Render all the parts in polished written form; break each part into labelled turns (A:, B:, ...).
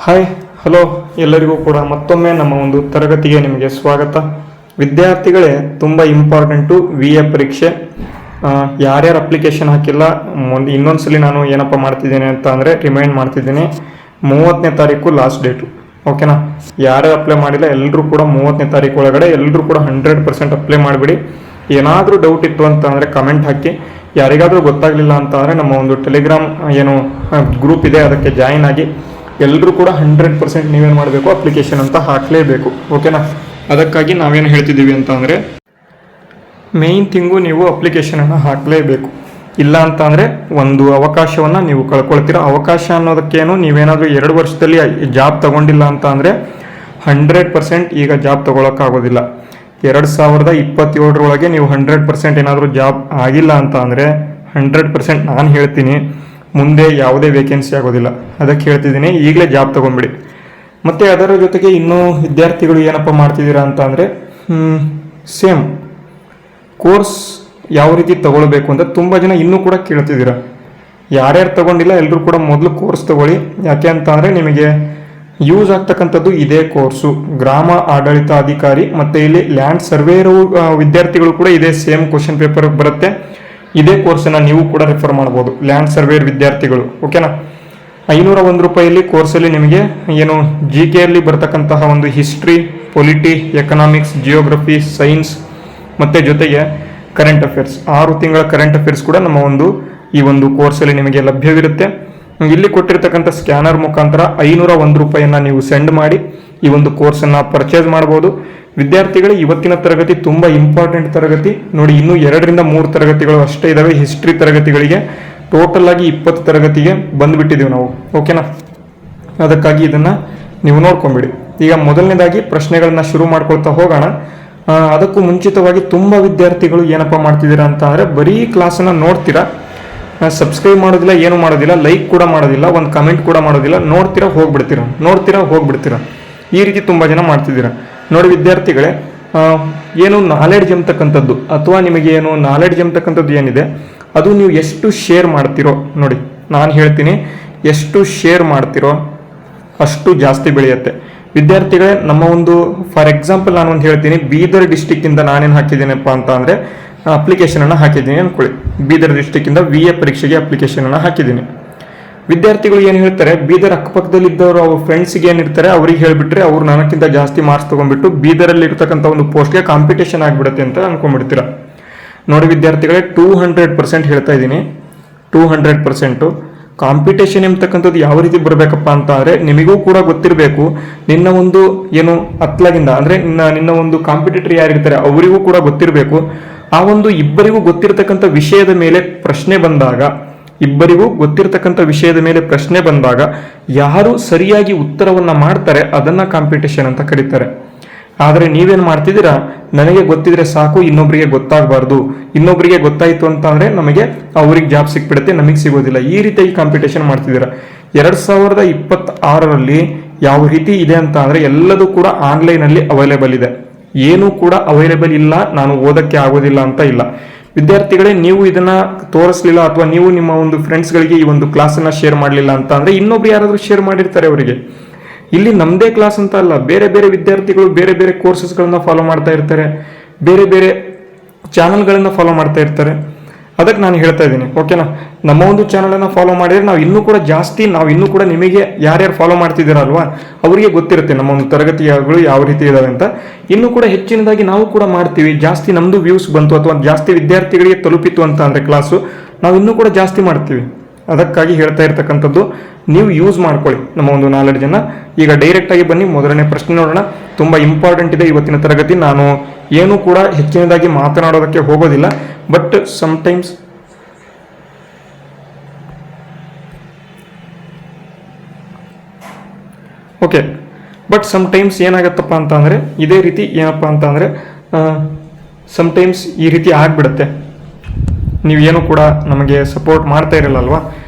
A: Hi hello ಎಲ್ಲರಿಗೂ ಕೂಡ ಮತ್ತೊಮ್ಮೆ ನಮ್ಮ ಒಂದು ತರಗತಿಗೆ ನಿಮಗೆ ಸ್ವಾಗತ. ವಿದ್ಯಾರ್ಥಿಗಳೇ, ತುಂಬ ಇಂಪಾರ್ಟೆಂಟು VA ಪರೀಕ್ಷೆ. ಯಾರ್ಯಾರು ಅಪ್ಲಿಕೇಶನ್ ಹಾಕಿಲ್ಲ ಇನ್ನೊಂದ್ಸಲಿ ನಾನು ಏನಪ್ಪ ಮಾಡ್ತಿದ್ದೇನೆ ಅಂತ ಅಂದರೆ ರಿಮೈಂಡ್ ಮಾಡ್ತಿದ್ದೀನಿ. 30ನೇ ತಾರೀಕು ಲಾಸ್ಟ್ ಡೇಟು, ಓಕೆನಾ? ಯಾರ್ಯಾರು ಅಪ್ಲೈ ಮಾಡಿಲ್ಲ ಎಲ್ಲರೂ ಕೂಡ 30ನೇ ತಾರೀಕು ಒಳಗಡೆ ಎಲ್ಲರೂ ಕೂಡ 100% ಅಪ್ಲೈ ಮಾಡಿಬಿಡಿ. ಏನಾದರೂ ಡೌಟ್ ಇತ್ತು ಅಂತ ಅಂದರೆ ಕಮೆಂಟ್ ಹಾಕಿ. ಯಾರಿಗಾದರೂ ಗೊತ್ತಾಗಲಿಲ್ಲ ಅಂತ ಅಂದರೆ ನಮ್ಮ ಒಂದು ಟೆಲಿಗ್ರಾಮ್ ಗ್ರೂಪ್ ಇದೆ, ಅದಕ್ಕೆ ಜಾಯಿನ್ ಆಗಿ. ಎಲ್ಲರೂ ಕೂಡ 100% ನೀವೇನು ಮಾಡಬೇಕು, ಅಪ್ಲಿಕೇಶನ್ ಅಂತ ಹಾಕಲೇಬೇಕು, ಓಕೆನಾ? ಅದಕ್ಕಾಗಿ ನಾವೇನು ಹೇಳ್ತಿದ್ದೀವಿ ಅಂತ ಅಂದರೆ ಮೇಯ್ನ್ ಥಿಂಗು ನೀವು ಅಪ್ಲಿಕೇಶನನ್ನು ಹಾಕಲೇಬೇಕು. ಇಲ್ಲ ಅಂತ ಅಂದರೆ ಒಂದು ಅವಕಾಶವನ್ನು ನೀವು ಕಳ್ಕೊಳ್ತೀರ. ಅವಕಾಶ ಅನ್ನೋದಕ್ಕೇನು, ನೀವೇನಾದರೂ 2 ವರ್ಷದಲ್ಲಿ ಜಾಬ್ ತಗೊಂಡಿಲ್ಲ ಅಂತ ಅಂದರೆ 100% ಈಗ ಜಾಬ್ ತೊಗೊಳಕ್ಕಾಗೋದಿಲ್ಲ. 2027 ನೀವು 100% ಏನಾದರೂ ಜಾಬ್ ಆಗಿಲ್ಲ ಅಂತ ಅಂದರೆ 100% ನಾನು ಹೇಳ್ತೀನಿ ಮುಂದೆ ಯಾವುದೇ ವೇಕೆನ್ಸಿ ಆಗೋದಿಲ್ಲ. ಅದಕ್ಕೆ ಹೇಳ್ತಿದ್ದೀನಿ, ಈಗಲೇ ಜಾಬ್ ತೊಗೊಂಬಿಡಿ. ಮತ್ತು ಅದರ ಜೊತೆಗೆ ಇನ್ನೂ ವಿದ್ಯಾರ್ಥಿಗಳು ಏನಪ್ಪ ಮಾಡ್ತಿದ್ದೀರಾ ಅಂತ ಅಂದರೆ ಸೇಮ್ ಕೋರ್ಸ್ ಯಾವ ರೀತಿ ತಗೊಳ್ಬೇಕು ಅಂತ ತುಂಬ ಜನ ಇನ್ನೂ ಕೂಡ ಕೇಳ್ತಿದ್ದೀರಾ. ಯಾರ್ಯಾರು ತಗೊಂಡಿಲ್ಲ ಎಲ್ಲರೂ ಕೂಡ ಮೊದಲು ಕೋರ್ಸ್ ತಗೊಳ್ಳಿ. ಯಾಕೆ ಅಂತ ಅಂದರೆ ನಿಮಗೆ ಯೂಸ್ ಆಗ್ತಕ್ಕಂಥದ್ದು ಇದೇ ಕೋರ್ಸು. ಗ್ರಾಮ ಆಡಳಿತಾಧಿಕಾರಿ ಮತ್ತು ಇಲ್ಲಿ ಲ್ಯಾಂಡ್ ಸರ್ವೇರು ವಿದ್ಯಾರ್ಥಿಗಳು ಕೂಡ ಇದೇ ಸೇಮ್ ಕ್ವಶನ್ ಪೇಪರ್ ಬರುತ್ತೆ. ಇದೇ ಕೋರ್ಸನ್ನು ನೀವು ಕೂಡ ರೆಫರ್ ಮಾಡ್ಬೋದು, ಲ್ಯಾಂಡ್ ಸರ್ವೇರ್ ವಿದ್ಯಾರ್ಥಿಗಳು, ಓಕೆನಾ? 501 ರೂಪಾಯಿಯಲ್ಲಿ ಕೋರ್ಸಲ್ಲಿ ನಿಮಗೆ ಏನು GK ಅಲ್ಲಿ ಬರ್ತಕ್ಕಂತಹ ಒಂದು history, polity, economics, geography, science ಮತ್ತು ಜೊತೆಗೆ ಕರೆಂಟ್ ಅಫೇರ್ಸ್, 6 ತಿಂಗಳ ಕರೆಂಟ್ ಅಫೇರ್ಸ್ ಕೂಡ ನಮ್ಮ ಈ ಒಂದು ಕೋರ್ಸಲ್ಲಿ ನಿಮಗೆ ಲಭ್ಯವಿರುತ್ತೆ. ಇಲ್ಲಿ ಕೊಟ್ಟಿರ್ತಕ್ಕಂಥ ಸ್ಕ್ಯಾನರ್ ಮುಖಾಂತರ 501 ರೂಪಾಯಿಯನ್ನು ನೀವು ಸೆಂಡ್ ಮಾಡಿ ಈ ಒಂದು ಕೋರ್ಸನ್ನು ಪರ್ಚೇಸ್ ಮಾಡ್ಬೋದು. ವಿದ್ಯಾರ್ಥಿಗಳು, ಇವತ್ತಿನ ತರಗತಿ ತುಂಬ ಇಂಪಾರ್ಟೆಂಟ್ ತರಗತಿ ನೋಡಿ. ಇನ್ನೂ 2 ರಿಂದ 3 ತರಗತಿಗಳು ಅಷ್ಟೇ ಇದ್ದಾವೆ. ಹಿಸ್ಟ್ರಿ ತರಗತಿಗಳಿಗೆ ಟೋಟಲ್ ಆಗಿ 20 ತರಗತಿಗೆ ಬಂದುಬಿಟ್ಟಿದ್ದೀವಿ ನಾವು, ಓಕೆನಾ? ಅದಕ್ಕಾಗಿ ಇದನ್ನು ನೀವು ನೋಡ್ಕೊಂಬಿಡಿ. ಈಗ ಮೊದಲನೇದಾಗಿ ಪ್ರಶ್ನೆಗಳನ್ನ ಶುರು ಮಾಡ್ಕೊಳ್ತಾ ಹೋಗೋಣ. ಅದಕ್ಕೂ ಮುಂಚಿತವಾಗಿ ತುಂಬ ವಿದ್ಯಾರ್ಥಿಗಳು ಏನಪ್ಪ ಮಾಡ್ತಿದ್ದೀರಾ ಅಂತ ಅಂದರೆ ಬರೀ ಕ್ಲಾಸನ್ನು ನೋಡ್ತೀರಾ, ಸಬ್ಸ್ಕ್ರೈಬ್ ಮಾಡೋದಿಲ್ಲ, ಏನು ಮಾಡೋದಿಲ್ಲ, ಲೈಕ್ ಕೂಡ ಮಾಡೋದಿಲ್ಲ, ಒಂದು ಕಮೆಂಟ್ ಕೂಡ ಮಾಡೋದಿಲ್ಲ. ನೋಡ್ತೀರಾ ಹೋಗ್ಬಿಡ್ತೀರಾ. ಈ ರೀತಿ ತುಂಬ ಜನ ಮಾಡ್ತಿದ್ದೀರಾ. ನೋಡಿ ವಿದ್ಯಾರ್ಥಿಗಳೇ, ಏನು ನಾಲೆಡ್ಜ್ ಎಂಬತಕ್ಕಂಥದ್ದು ಅಥವಾ ನಿಮಗೆ ಏನು ನಾಲೆಡ್ಜ್ ಎಂಬತಕ್ಕಂಥದ್ದು ಏನಿದೆ ಅದು ನೀವು ಎಷ್ಟು ಶೇರ್ ಮಾಡ್ತಿರೋ ನೋಡಿ. ನಾನು ಹೇಳ್ತೀನಿ, ಎಷ್ಟು ಶೇರ್ ಮಾಡ್ತಿರೋ ಅಷ್ಟು ಜಾಸ್ತಿ ಬೆಳೆಯುತ್ತೆ. ವಿದ್ಯಾರ್ಥಿಗಳೇ, ನಮ್ಮ ಒಂದು ಫಾರ್ ಎಕ್ಸಾಂಪಲ್ ನಾನು ಒಂದು ಹೇಳ್ತೀನಿ. ಬೀದರ್ ಡಿಸ್ಟಿಕ್ಕಿಂದ ನಾನೇನು ಹಾಕಿದ್ದೀನಪ್ಪ ಅಂತ ಅಂದರೆ ಅಪ್ಲಿಕೇಶನನ್ನು ಹಾಕಿದ್ದೀನಿ ಅಂದ್ಕೊಳ್ಳಿ. ಬೀದರ್ ಡಿಸ್ಟಿಕ್ಕಿಂದ VA ಪರೀಕ್ಷೆಗೆ ಅಪ್ಲಿಕೇಶನನ್ನು ಹಾಕಿದ್ದೀನಿ. ವಿದ್ಯಾರ್ಥಿಗಳು ಏನು ಹೇಳ್ತಾರೆ, ಬೀದರ್ ಅಕ್ಕಪಕ್ಕದಲ್ಲಿದ್ದವರು ಅವ್ರ ಫ್ರೆಂಡ್ಸಿಗೆ ಏನಿರ್ತಾರೆ ಅವ್ರಿಗೆ ಹೇಳಿಬಿಟ್ರೆ ಅವ್ರು ನನಕ್ಕಿಂತ ಜಾಸ್ತಿ ಮಾರ್ಕ್ಸ್ ತೊಗೊಂಡ್ಬಿಟ್ಟು ಬೀದರಲ್ಲಿ ಇರ್ತಕ್ಕಂಥ ಒಂದು ಪೋಸ್ಟ್ಗೆ ಕಾಂಪಿಟೇಷನ್ ಆಗಿಬಿಡುತ್ತೆ ಅಂತ ಅನ್ಕೊಂಡ್ಬಿಡ್ತೀರ. ನೋಡಿ ವಿದ್ಯಾರ್ಥಿಗಳೇ, 200% ಹೇಳ್ತಾ ಇದ್ದೀನಿ, 200% ಕಾಂಪಿಟೇಷನ್ ಎಂಬತಕ್ಕಂಥದ್ದು ಯಾವ ರೀತಿ ಬರಬೇಕಪ್ಪ ಅಂತ ಅಂದರೆ ನಿಮಗೂ ಕೂಡ ಗೊತ್ತಿರಬೇಕು. ನಿನ್ನ ಒಂದು ಏನು ಅತ್ಲಾಗಿಂದ ಅಂದರೆ ನಿನ್ನ ಒಂದು ಕಾಂಪಿಟೇಟರ್ ಯಾರಿರ್ತಾರೆ ಅವರಿಗೂ ಕೂಡ ಗೊತ್ತಿರಬೇಕು. ಆ ಒಂದು ಇಬ್ಬರಿಗೂ ಗೊತ್ತಿರತಕ್ಕಂಥ ವಿಷಯದ ಮೇಲೆ ಪ್ರಶ್ನೆ ಬಂದಾಗ ಯಾರು ಸರಿಯಾಗಿ ಉತ್ತರವನ್ನು ಮಾಡ್ತಾರೆ ಅದನ್ನು ಕಾಂಪಿಟೇಷನ್ ಅಂತ ಕರೀತಾರೆ. ಆದರೆ ನೀವೇನು ಮಾಡ್ತಿದ್ದೀರಾ, ನನಗೆ ಗೊತ್ತಿದ್ರೆ ಸಾಕು, ಇನ್ನೊಬ್ಬರಿಗೆ ಗೊತ್ತಾಗಬಾರ್ದು, ಇನ್ನೊಬ್ಬರಿಗೆ ಗೊತ್ತಾಯಿತು ಅಂತ ಅಂದರೆ ನಮಗೆ ಅವ್ರಿಗೆ ಜಾಬ್ ಸಿಕ್ಬಿಡುತ್ತೆ, ನಮಗೆ ಸಿಗೋದಿಲ್ಲ, ಈ ರೀತಿಯಾಗಿ ಕಾಂಪಿಟೇಷನ್ ಮಾಡ್ತಿದ್ದೀರಾ. 2026ರಲ್ಲಿ ಯಾವ ರೀತಿ ಇದೆ ಅಂತ ಅಂದರೆ ಎಲ್ಲದೂ ಕೂಡ ಆನ್ಲೈನಲ್ಲಿ ಅವೈಲೇಬಲ್ ಇದೆ. ಏನೂ ಕೂಡ ಅವೈಲೇಬಲ್ ಇಲ್ಲ ನಾನು ಓದಕ್ಕೆ ಆಗೋದಿಲ್ಲ ಅಂತ ಇಲ್ಲ. ವಿದ್ಯಾರ್ಥಿಗಳೇ, ನೀವು ಇದನ್ನ ತೋರಿಸಲಿಲ್ಲ ಅಥವಾ ನೀವು ನಿಮ್ಮ ಒಂದು ಫ್ರೆಂಡ್ಸ್ಗಳಿಗೆ ಈ ಒಂದು ಕ್ಲಾಸನ್ನು ಶೇರ್ ಮಾಡಲಿಲ್ಲ ಅಂತ ಅಂದರೆ ಇನ್ನೊಬ್ರು ಯಾರಾದರೂ ಶೇರ್ ಮಾಡಿರ್ತಾರೆ ಅವರಿಗೆ. ಇಲ್ಲಿ ನಮ್ಮದೇ ಕ್ಲಾಸ್ ಅಂತ ಅಲ್ಲ, ಬೇರೆ ಬೇರೆ ವಿದ್ಯಾರ್ಥಿಗಳು ಬೇರೆ ಬೇರೆ ಕೋರ್ಸಸ್ಗಳನ್ನ ಫಾಲೋ ಮಾಡ್ತಾ ಇರ್ತಾರೆ, ಬೇರೆ ಬೇರೆ ಚಾನಲ್ಗಳನ್ನು ಫಾಲೋ ಮಾಡ್ತಾ ಇರ್ತಾರೆ. ಅದಕ್ಕೆ ನಾನು ಹೇಳ್ತಾ ಇದ್ದೀನಿ, ಓಕೆನಾ? ನಮ್ಮ ಒಂದು ಚಾನಲನ್ನು ಫಾಲೋ ಮಾಡಿದರೆ ನಾವು ಇನ್ನೂ ಕೂಡ ನಿಮಗೆ ಯಾರ್ಯಾರು ಫಾಲೋ ಮಾಡ್ತಿದ್ದೀರಲ್ವಾ ಅವರಿಗೆ ಗೊತ್ತಿರುತ್ತೆ ನಮ್ಮ ಒಂದು ತರಗತಿಗಳು ಯಾವ ರೀತಿ ಇದಾವೆ ಅಂತ. ಇನ್ನೂ ಕೂಡ ಹೆಚ್ಚಿನದಾಗಿ ನಾವು ಕೂಡ ಮಾಡ್ತೀವಿ. ಜಾಸ್ತಿ ನಮ್ಮದು ವ್ಯೂಸ್ ಬಂತು ಅಥವಾ ಜಾಸ್ತಿ ವಿದ್ಯಾರ್ಥಿಗಳಿಗೆ ತಲುಪಿತು ಅಂತ ಅಂದರೆ ಕ್ಲಾಸು, ನಾವು ಇನ್ನೂ ಕೂಡ ಜಾಸ್ತಿ ಮಾಡ್ತೀವಿ. ಅದಕ್ಕಾಗಿ ಹೇಳ್ತಾ ಇರ್ತಕ್ಕಂಥದ್ದು, ನೀವು ಯೂಸ್ ಮಾಡ್ಕೊಳ್ಳಿ ನಮ್ಮ ಒಂದು ನಾಲೆಡ್ಜನ್ನು. ಈಗ ಡೈರೆಕ್ಟಾಗಿ ಬನ್ನಿ, ಮೊದಲನೇ ಪ್ರಶ್ನೆ ನೋಡೋಣ. ತುಂಬ ಇಂಪಾರ್ಟೆಂಟ್ ಇದೆ ಇವತ್ತಿನ ತರಗತಿ. ನಾನು ಏನೂ ಕೂಡ ಹೆಚ್ಚಿನದಾಗಿ ಮಾತನಾಡೋದಕ್ಕೆ ಹೋಗೋದಿಲ್ಲ, ಬಟ್ ಸಮಟೈಮ್ಸ್ ಏನಾಗತ್ತಪ್ಪ ಅಂತ ಅಂದರೆ ಇದೇ ರೀತಿ ಏನಪ್ಪ ಅಂತ ಅಂದರೆ ಸಮಟೈಮ್ಸ್ ಈ ರೀತಿ ಆಗಿಬಿಡುತ್ತೆ. ನೀವೇನು ಕೂಡ ನಮಗೆ ಸಪೋರ್ಟ್ ಮಾಡ್ತಾ ಇರಲ್ಲಲ್ವಾ,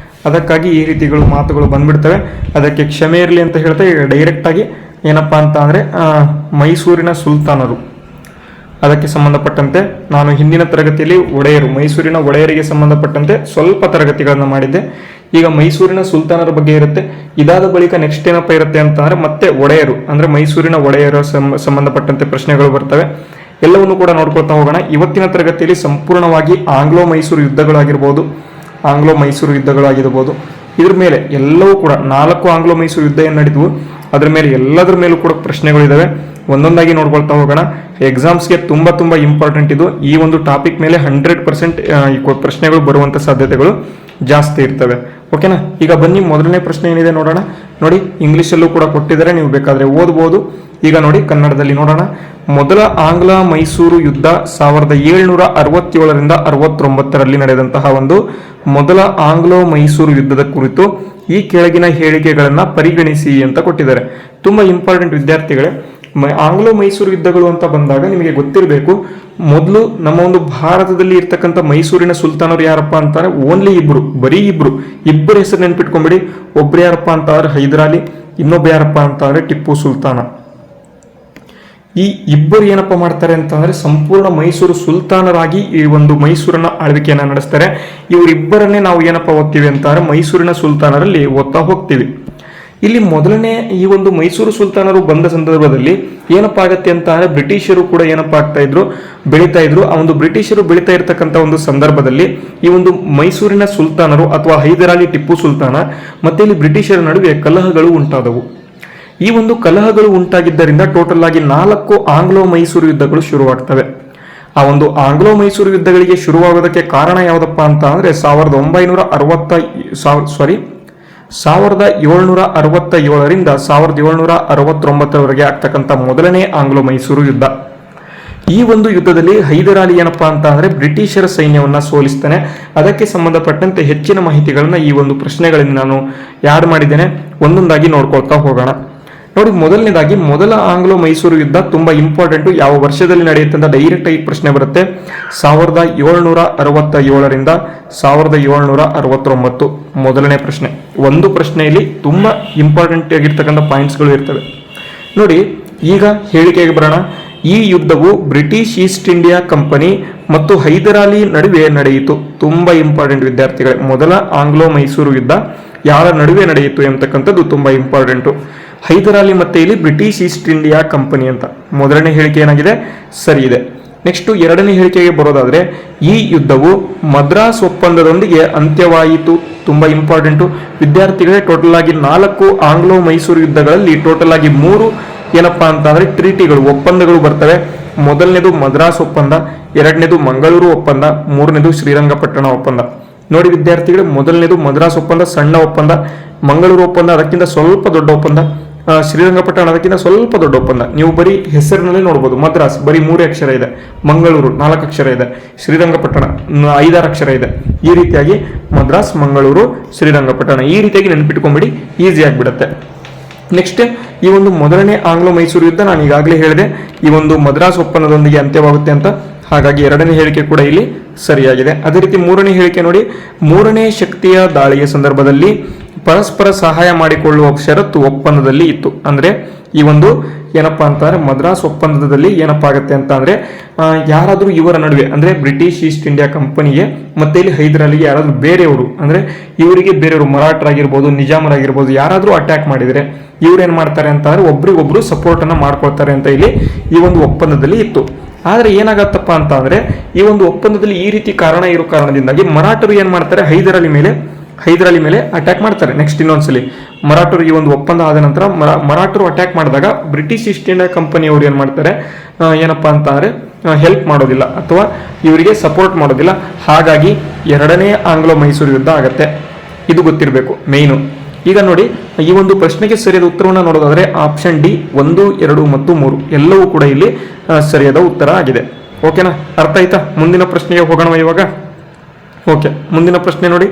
A: ಅದಕ್ಕಾಗಿ ಈ ರೀತಿಗಳು ಮಾತುಗಳು ಬಂದ್ಬಿಡ್ತವೆ. ಅದಕ್ಕೆ ಕ್ಷಮೆ ಇರಲಿ ಅಂತ ಹೇಳ್ತಾ ಡೈರೆಕ್ಟಾಗಿ ಏನಪ್ಪ ಅಂತ ಅಂದರೆ ಮೈಸೂರಿನ ಸುಲ್ತಾನರು, ಅದಕ್ಕೆ ಸಂಬಂಧಪಟ್ಟಂತೆ ನಾನು ಹಿಂದಿನ ತರಗತಿಯಲ್ಲಿ ಮೈಸೂರಿನ ಒಡೆಯರಿಗೆ ಸಂಬಂಧಪಟ್ಟಂತೆ ಸ್ವಲ್ಪ ತರಗತಿಗಳನ್ನು ಮಾಡಿದ್ದೆ. ಈಗ ಮೈಸೂರಿನ ಸುಲ್ತಾನರ ಬಗ್ಗೆ ಇರುತ್ತೆ. ಇದಾದ ಬಳಿಕ ನೆಕ್ಸ್ಟ್ ಏನಪ್ಪ ಇರುತ್ತೆ ಅಂತಂದ್ರೆ ಮತ್ತೆ ಒಡೆಯರು, ಅಂದ್ರೆ ಮೈಸೂರಿನ ಒಡೆಯರ ಸಂಬಂಧಪಟ್ಟಂತೆ ಪ್ರಶ್ನೆಗಳು ಬರ್ತವೆ. ಎಲ್ಲವನ್ನು ಕೂಡ ನೋಡ್ಕೊಳ್ತಾ ಹೋಗೋಣ. ಇವತ್ತಿನ ತರಗತಿಯಲ್ಲಿ ಸಂಪೂರ್ಣವಾಗಿ ಆಂಗ್ಲೋ ಮೈಸೂರು ಯುದ್ಧಗಳಾಗಿರ್ಬೋದು, ಇದ್ರ ಮೇಲೆ ಎಲ್ಲವೂ ಕೂಡ 4 ಆಂಗ್ಲೋ ಮೈಸೂರು ಯುದ್ಧ ಏನು ನಡೆದವು ಅದ್ರ ಮೇಲೆ ಎಲ್ಲದರ ಮೇಲೂ ಕೂಡ ಪ್ರಶ್ನೆಗಳಿದಾವೆ. ಒಂದೊಂದಾಗಿ ನೋಡ್ಕೊಳ್ತಾ ಹೋಗೋಣ. ಎಕ್ಸಾಮ್ಸ್ಗೆ ತುಂಬ ಇಂಪಾರ್ಟೆಂಟ್ ಇದು. ಈ ಒಂದು ಟಾಪಿಕ್ ಮೇಲೆ 100% ಪ್ರಶ್ನೆಗಳು ಬರುವಂಥ ಸಾಧ್ಯತೆಗಳು ಜಾಸ್ತಿ ಇರ್ತವೆ. ಓಕೆನಾ? ಈಗ ಬನ್ನಿ, ಮೊದಲನೇ ಪ್ರಶ್ನೆ ಏನಿದೆ ನೋಡೋಣ. ನೋಡಿ, ಇಂಗ್ಲೀಷಲ್ಲೂ ಕೂಡ ಕೊಟ್ಟಿದ್ದಾರೆ, ನೀವು ಬೇಕಾದರೆ ಓದ್ಬೋದು. ಈಗ ನೋಡಿ, ಕನ್ನಡದಲ್ಲಿ ನೋಡೋಣ. ಮೊದಲ ಆಂಗ್ಲ ಮೈಸೂರು ಯುದ್ಧ 1767ರಿಂದ 69ರಲ್ಲಿ ನಡೆದಂತಹ ಒಂದು ಮೊದಲ ಆಂಗ್ಲೋ ಮೈಸೂರು ಯುದ್ಧದ ಕುರಿತು ಈ ಕೆಳಗಿನ ಹೇಳಿಕೆಗಳನ್ನ ಪರಿಗಣಿಸಿ ಅಂತ ಕೊಟ್ಟಿದ್ದಾರೆ. ತುಂಬಾ ಇಂಪಾರ್ಟೆಂಟ್ ವಿದ್ಯಾರ್ಥಿಗಳೇ. ಆಂಗ್ಲೋ ಮೈಸೂರು ಯುದ್ಧಗಳು ಅಂತ ಬಂದಾಗ ನಿಮಗೆ ಗೊತ್ತಿರಬೇಕು, ಮೊದಲು ನಮ್ಮ ಒಂದು ಭಾರತದಲ್ಲಿ ಇರ್ತಕ್ಕಂಥ ಮೈಸೂರಿನ ಸುಲ್ತಾನರು ಯಾರಪ್ಪ ಅಂತಾರೆ? ಓನ್ಲಿ ಬರೀ ಇಬ್ಬರು ಹೆಸರು ನೆನ್ಪಿಟ್ಕೊಂಡ್ಬಿಡಿ. ಒಬ್ರು ಯಾರಪ್ಪ ಅಂತಾರೆ ಹೈದರಾಲಿ, ಇನ್ನೊಬ್ಬ ಯಾರಪ್ಪ ಅಂತಾರೆ ಟಿಪ್ಪು ಸುಲ್ತಾನ. ಈ ಇಬ್ಬರು ಏನಪ್ಪ ಮಾಡ್ತಾರೆ ಅಂತಂದ್ರೆ ಸಂಪೂರ್ಣ ಮೈಸೂರು ಸುಲ್ತಾನರಾಗಿ ಈ ಒಂದು ಮೈಸೂರನ್ನ ಆಳ್ವಿಕೆಯನ್ನ ನಡೆಸ್ತಾರೆ. ಇವರಿಬ್ಬರನ್ನೇ ನಾವು ಏನಪ್ಪ ಓದ್ತೀವಿ ಅಂತಾರೆ ಮೈಸೂರಿನ ಸುಲ್ತಾನರಲ್ಲಿ ಓದ್ತಾ ಹೋಗ್ತೀವಿ. ಇಲ್ಲಿ ಮೊದಲನೇ ಈ ಒಂದು ಮೈಸೂರು ಸುಲ್ತಾನರು ಬಂದ ಸಂದರ್ಭದಲ್ಲಿ ಏನಪ್ಪಾ ಆಗತ್ತೆ ಅಂತ ಅಂದ್ರೆ ಬ್ರಿಟಿಷರು ಕೂಡ ಏನಪ್ಪಾ ಬೆಳೀತಾ ಇದ್ರು. ಆ ಒಂದು ಬ್ರಿಟಿಷರು ಬೆಳೀತಾ ಇರ್ತಕ್ಕಂಥ ಒಂದು ಸಂದರ್ಭದಲ್ಲಿ ಈ ಒಂದು ಮೈಸೂರಿನ ಸುಲ್ತಾನರು ಅಥವಾ ಹೈದರಾಲಿ ಟಿಪ್ಪು ಸುಲ್ತಾನ ಮತ್ತೆ ಇಲ್ಲಿ ಬ್ರಿಟಿಷರ ನಡುವೆ ಕಲಹಗಳು ಉಂಟಾದವು. ಈ ಒಂದು ಕಲಹಗಳು ಉಂಟಾಗಿದ್ದರಿಂದ ಟೋಟಲ್ ಆಗಿ 4 ಆಂಗ್ಲೋ ಮೈಸೂರು ಯುದ್ಧಗಳು ಶುರುವಾಗ್ತವೆ. ಆ ಒಂದು ಆಂಗ್ಲೋ ಮೈಸೂರು ಯುದ್ಧಗಳಿಗೆ ಶುರುವಾಗೋದಕ್ಕೆ ಕಾರಣ ಯಾವುದಪ್ಪ ಅಂತ ಅಂದ್ರೆ 1767ರಿಂದ 1769ರವರೆಗೆ ಆಗ್ತಕ್ಕಂಥ ಮೊದಲನೇ ಆಂಗ್ಲೋ ಮೈಸೂರು ಯುದ್ಧ. ಈ ಒಂದು ಯುದ್ಧದಲ್ಲಿ ಹೈದರಾಲಿ ಏನಪ್ಪಾ ಅಂತ ಅಂದ್ರೆ ಬ್ರಿಟಿಷರ ಸೈನ್ಯವನ್ನ ಸೋಲಿಸ್ತಾನೆ. ಅದಕ್ಕೆ ಸಂಬಂಧಪಟ್ಟಂತೆ ಹೆಚ್ಚಿನ ಮಾಹಿತಿಗಳನ್ನ ಈ ಒಂದು ಪ್ರಶ್ನೆಗಳಲ್ಲಿ ನಾನು ಯಾಡ್ ಮಾಡಿದ್ದೇನೆ, ಒಂದೊಂದಾಗಿ ನೋಡ್ಕೊಳ್ತಾ ಹೋಗೋಣ. ನೋಡಿ, ಮೊದಲನೇದಾಗಿ ಮೊದಲ ಆಂಗ್ಲೋ ಮೈಸೂರು ಯುದ್ಧ ತುಂಬಾ ಇಂಪಾರ್ಟೆಂಟ್. ಯಾವ ವರ್ಷದಲ್ಲಿ ನಡೆಯುತ್ತೆ ಅಂತ ಡೈರೆಕ್ಟ್ ಆಗಿ ಪ್ರಶ್ನೆ ಬರುತ್ತೆ. 1767ರಿಂದ 1769 ಮೊದಲನೇ ಪ್ರಶ್ನೆ. ಒಂದು ಪ್ರಶ್ನೆಯಲ್ಲಿ ತುಂಬಾ ಇಂಪಾರ್ಟೆಂಟ್ ಆಗಿರ್ತಕ್ಕಂಥ ಪಾಯಿಂಟ್ಸ್ಗಳು ಇರ್ತವೆ. ನೋಡಿ, ಈಗ ಹೇಳಿಕೆಗೆ ಬರೋಣ. ಈ ಯುದ್ಧವು ಬ್ರಿಟಿಷ್ ಈಸ್ಟ್ ಇಂಡಿಯಾ ಕಂಪನಿ ಮತ್ತು ಹೈದರಾಲಿ ನಡುವೆ ನಡೆಯಿತು. ತುಂಬಾ ಇಂಪಾರ್ಟೆಂಟ್ ವಿದ್ಯಾರ್ಥಿಗಳೇ. ಮೊದಲ ಆಂಗ್ಲೋ ಮೈಸೂರು ಯುದ್ಧ ಯಾರ ನಡುವೆ ನಡೆಯಿತು ಎಂಬತಕ್ಕಂಥದ್ದು ತುಂಬಾ ಇಂಪಾರ್ಟೆಂಟು. ಹೈದರಾಲಿ ಮತ್ತೆ ಇಲ್ಲಿ ಬ್ರಿಟಿಷ್ ಈಸ್ಟ್ ಇಂಡಿಯಾ ಕಂಪನಿ ಅಂತ. ಮೊದಲನೇ ಹೇಳಿಕೆ ಏನಾಗಿದೆ? ಸರಿ ಇದೆ. ನೆಕ್ಸ್ಟ್ ಎರಡನೇ ಹೇಳಿಕೆಗೆ ಬರೋದಾದ್ರೆ, ಈ ಯುದ್ಧವು ಮದ್ರಾಸ್ ಒಪ್ಪಂದದೊಂದಿಗೆ ಅಂತ್ಯವಾಯಿತು. ತುಂಬಾ ಇಂಪಾರ್ಟೆಂಟು ವಿದ್ಯಾರ್ಥಿಗಳೇ. ಟೋಟಲ್ ಆಗಿ 4 ಆಂಗ್ಲೋ ಮೈಸೂರು ಯುದ್ಧಗಳಲ್ಲಿ ಟೋಟಲ್ ಆಗಿ 3 ಏನಪ್ಪಾ ಅಂತ ಅಂದ್ರೆ ಟ್ರೀಟಿಗಳು, ಒಪ್ಪಂದಗಳು ಬರ್ತವೆ. ಮೊದಲನೇದು ಮದ್ರಾಸ್ ಒಪ್ಪಂದ, ಎರಡನೇದು ಮಂಗಳೂರು ಒಪ್ಪಂದ, ಮೂರನೇದು ಶ್ರೀರಂಗಪಟ್ಟಣ ಒಪ್ಪಂದ. ನೋಡಿ ವಿದ್ಯಾರ್ಥಿಗಳು, ಮೊದಲನೇದು ಮದ್ರಾಸ್ ಒಪ್ಪಂದ ಸಣ್ಣ ಒಪ್ಪಂದ, ಮಂಗಳೂರು ಒಪ್ಪಂದ ಅದಕ್ಕಿಂತ ಸ್ವಲ್ಪ ದೊಡ್ಡ ಒಪ್ಪಂದ, ಶ್ರೀರಂಗಪಟ್ಟಣ ಅದಕ್ಕಿಂತ ಸ್ವಲ್ಪ ದೊಡ್ಡ ಒಪ್ಪಂದ. ನೀವು ಬರೀ ಹೆಸರಿನಲ್ಲಿ ನೋಡ್ಬೋದು. ಮದ್ರಾಸ್ ಬರೀ 3 ಅಕ್ಷರ ಇದೆ, ಮಂಗಳೂರು 4 ಅಕ್ಷರ ಇದೆ, ಶ್ರೀರಂಗಪಟ್ಟಣ 5-6 ಅಕ್ಷರ ಇದೆ. ಈ ರೀತಿಯಾಗಿ ಮದ್ರಾಸ್, ಮಂಗಳೂರು, ಶ್ರೀರಂಗಪಟ್ಟಣ ಈ ರೀತಿಯಾಗಿ ನೆನ್ಪಿಟ್ಕೊಂಡ್ಬಿಡಿ, ಈಸಿ ಆಗಿಬಿಡುತ್ತೆ. ನೆಕ್ಸ್ಟ್, ಈ ಒಂದು ಮೊದಲನೇ ಆಂಗ್ಲೋ ಮೈಸೂರು ಯುದ್ಧ ನಾನು ಈಗಾಗಲೇ ಹೇಳಿದೆ, ಈ ಒಂದು ಮದ್ರಾಸ್ ಒಪ್ಪಂದದೊಂದಿಗೆ ಅಂತ್ಯವಾಗುತ್ತೆ ಅಂತ. ಹಾಗಾಗಿ ಎರಡನೇ ಹೇಳಿಕೆ ಕೂಡ ಇಲ್ಲಿ ಸರಿಯಾಗಿದೆ. ಅದೇ ರೀತಿ ಮೂರನೇ ಹೇಳಿಕೆ ನೋಡಿ, ಮೂರನೇ ಶಕ್ತಿಯ ದಾಳಿಯ ಸಂದರ್ಭದಲ್ಲಿ ಪರಸ್ಪರ ಸಹಾಯ ಮಾಡಿಕೊಳ್ಳುವ ಷರತ್ತು ಒಪ್ಪಂದದಲ್ಲಿ ಇತ್ತು. ಅಂದ್ರೆ ಈ ಒಂದು ಏನಪ್ಪಾ ಅಂತಂದ್ರೆ ಮದ್ರಾಸ್ ಒಪ್ಪಂದದಲ್ಲಿ ಏನಪ್ಪಾ ಆಗುತ್ತೆ ಅಂತ ಅಂದ್ರೆ ಯಾರಾದ್ರೂ ಇವರ ನಡುವೆ ಅಂದ್ರೆ ಬ್ರಿಟಿಷ್ ಈಸ್ಟ್ ಇಂಡಿಯಾ ಕಂಪನಿಗೆ ಮತ್ತೆ ಇಲ್ಲಿ ಹೈದರಾಲಿಗೆ ಯಾರಾದ್ರೂ ಬೇರೆಯವರು ಅಂದ್ರೆ ಇವರಿಗೆ ಬೇರೆಯವರು ಮರಾಠರಾಗಿರ್ಬೋದು, ನಿಜಾಮರಾಗಿರ್ಬೋದು ಯಾರಾದ್ರೂ ಅಟ್ಯಾಕ್ ಮಾಡಿದ್ರೆ ಇವ್ರು ಏನ್ ಮಾಡ್ತಾರೆ ಅಂತ ಅಂದ್ರೆ ಒಬ್ರಿಗೊಬ್ರು ಸಪೋರ್ಟ್ ಅನ್ನ ಮಾಡ್ಕೊಳ್ತಾರೆ ಅಂತ ಇಲ್ಲಿ ಈ ಒಂದು ಒಪ್ಪಂದದಲ್ಲಿ ಇತ್ತು. ಆದ್ರೆ ಏನಾಗತ್ತಪ್ಪ ಅಂತ ಅಂದ್ರೆ ಈ ಒಂದು ಒಪ್ಪಂದದಲ್ಲಿ ಈ ರೀತಿ ಇರೋ ಕಾರಣದಿಂದಾಗಿ ಮರಾಠರು ಏನ್ ಮಾಡ್ತಾರೆ, ಹೈದರಾಲಿ ಮೇಲೆ ಅಟ್ಯಾಕ್ ಮಾಡ್ತಾರೆ. ನೆಕ್ಸ್ಟ್ ಇನ್ನೊಂದ್ಸಲಿ ಮರಾಠರು ಈ ಒಂದು ಒಪ್ಪಂದ ಆದ ನಂತರ ಮರಾಠರು ಅಟ್ಯಾಕ್ ಮಾಡಿದಾಗ ಬ್ರಿಟಿಷ್ ಈಸ್ಟ್ ಇಂಡಿಯಾ ಕಂಪನಿಯವರು ಏನ್ ಮಾಡ್ತಾರೆ, ಏನಪ್ಪಾ ಅಂತ ಅಂದ್ರೆ ಹೆಲ್ಪ್ ಮಾಡೋದಿಲ್ಲ ಅಥವಾ ಇವರಿಗೆ ಸಪೋರ್ಟ್ ಮಾಡೋದಿಲ್ಲ. ಹಾಗಾಗಿ ಎರಡನೇ ಆಂಗ್ಲೋ ಮೈಸೂರು ಯುದ್ಧ ಆಗತ್ತೆ. ಇದು ಗೊತ್ತಿರಬೇಕು ಮೇಯ್ನು. ಈಗ ನೋಡಿ, ಈ ಒಂದು ಪ್ರಶ್ನೆಗೆ ಸರಿಯಾದ ಉತ್ತರವನ್ನು ನೋಡೋದಾದ್ರೆ ಆಪ್ಷನ್ ಡಿ 1, 2 ಮತ್ತು 3 ಎಲ್ಲವೂ ಕೂಡ ಇಲ್ಲಿ ಸರಿಯಾದ ಉತ್ತರ ಆಗಿದೆ. ಓಕೆನಾ? ಅರ್ಥ ಆಯ್ತಾ? ಮುಂದಿನ ಪ್ರಶ್ನೆಗೆ ಹೋಗೋಣ ಇವಾಗ. ಓಕೆ, ಮುಂದಿನ ಪ್ರಶ್ನೆ ನೋಡಿ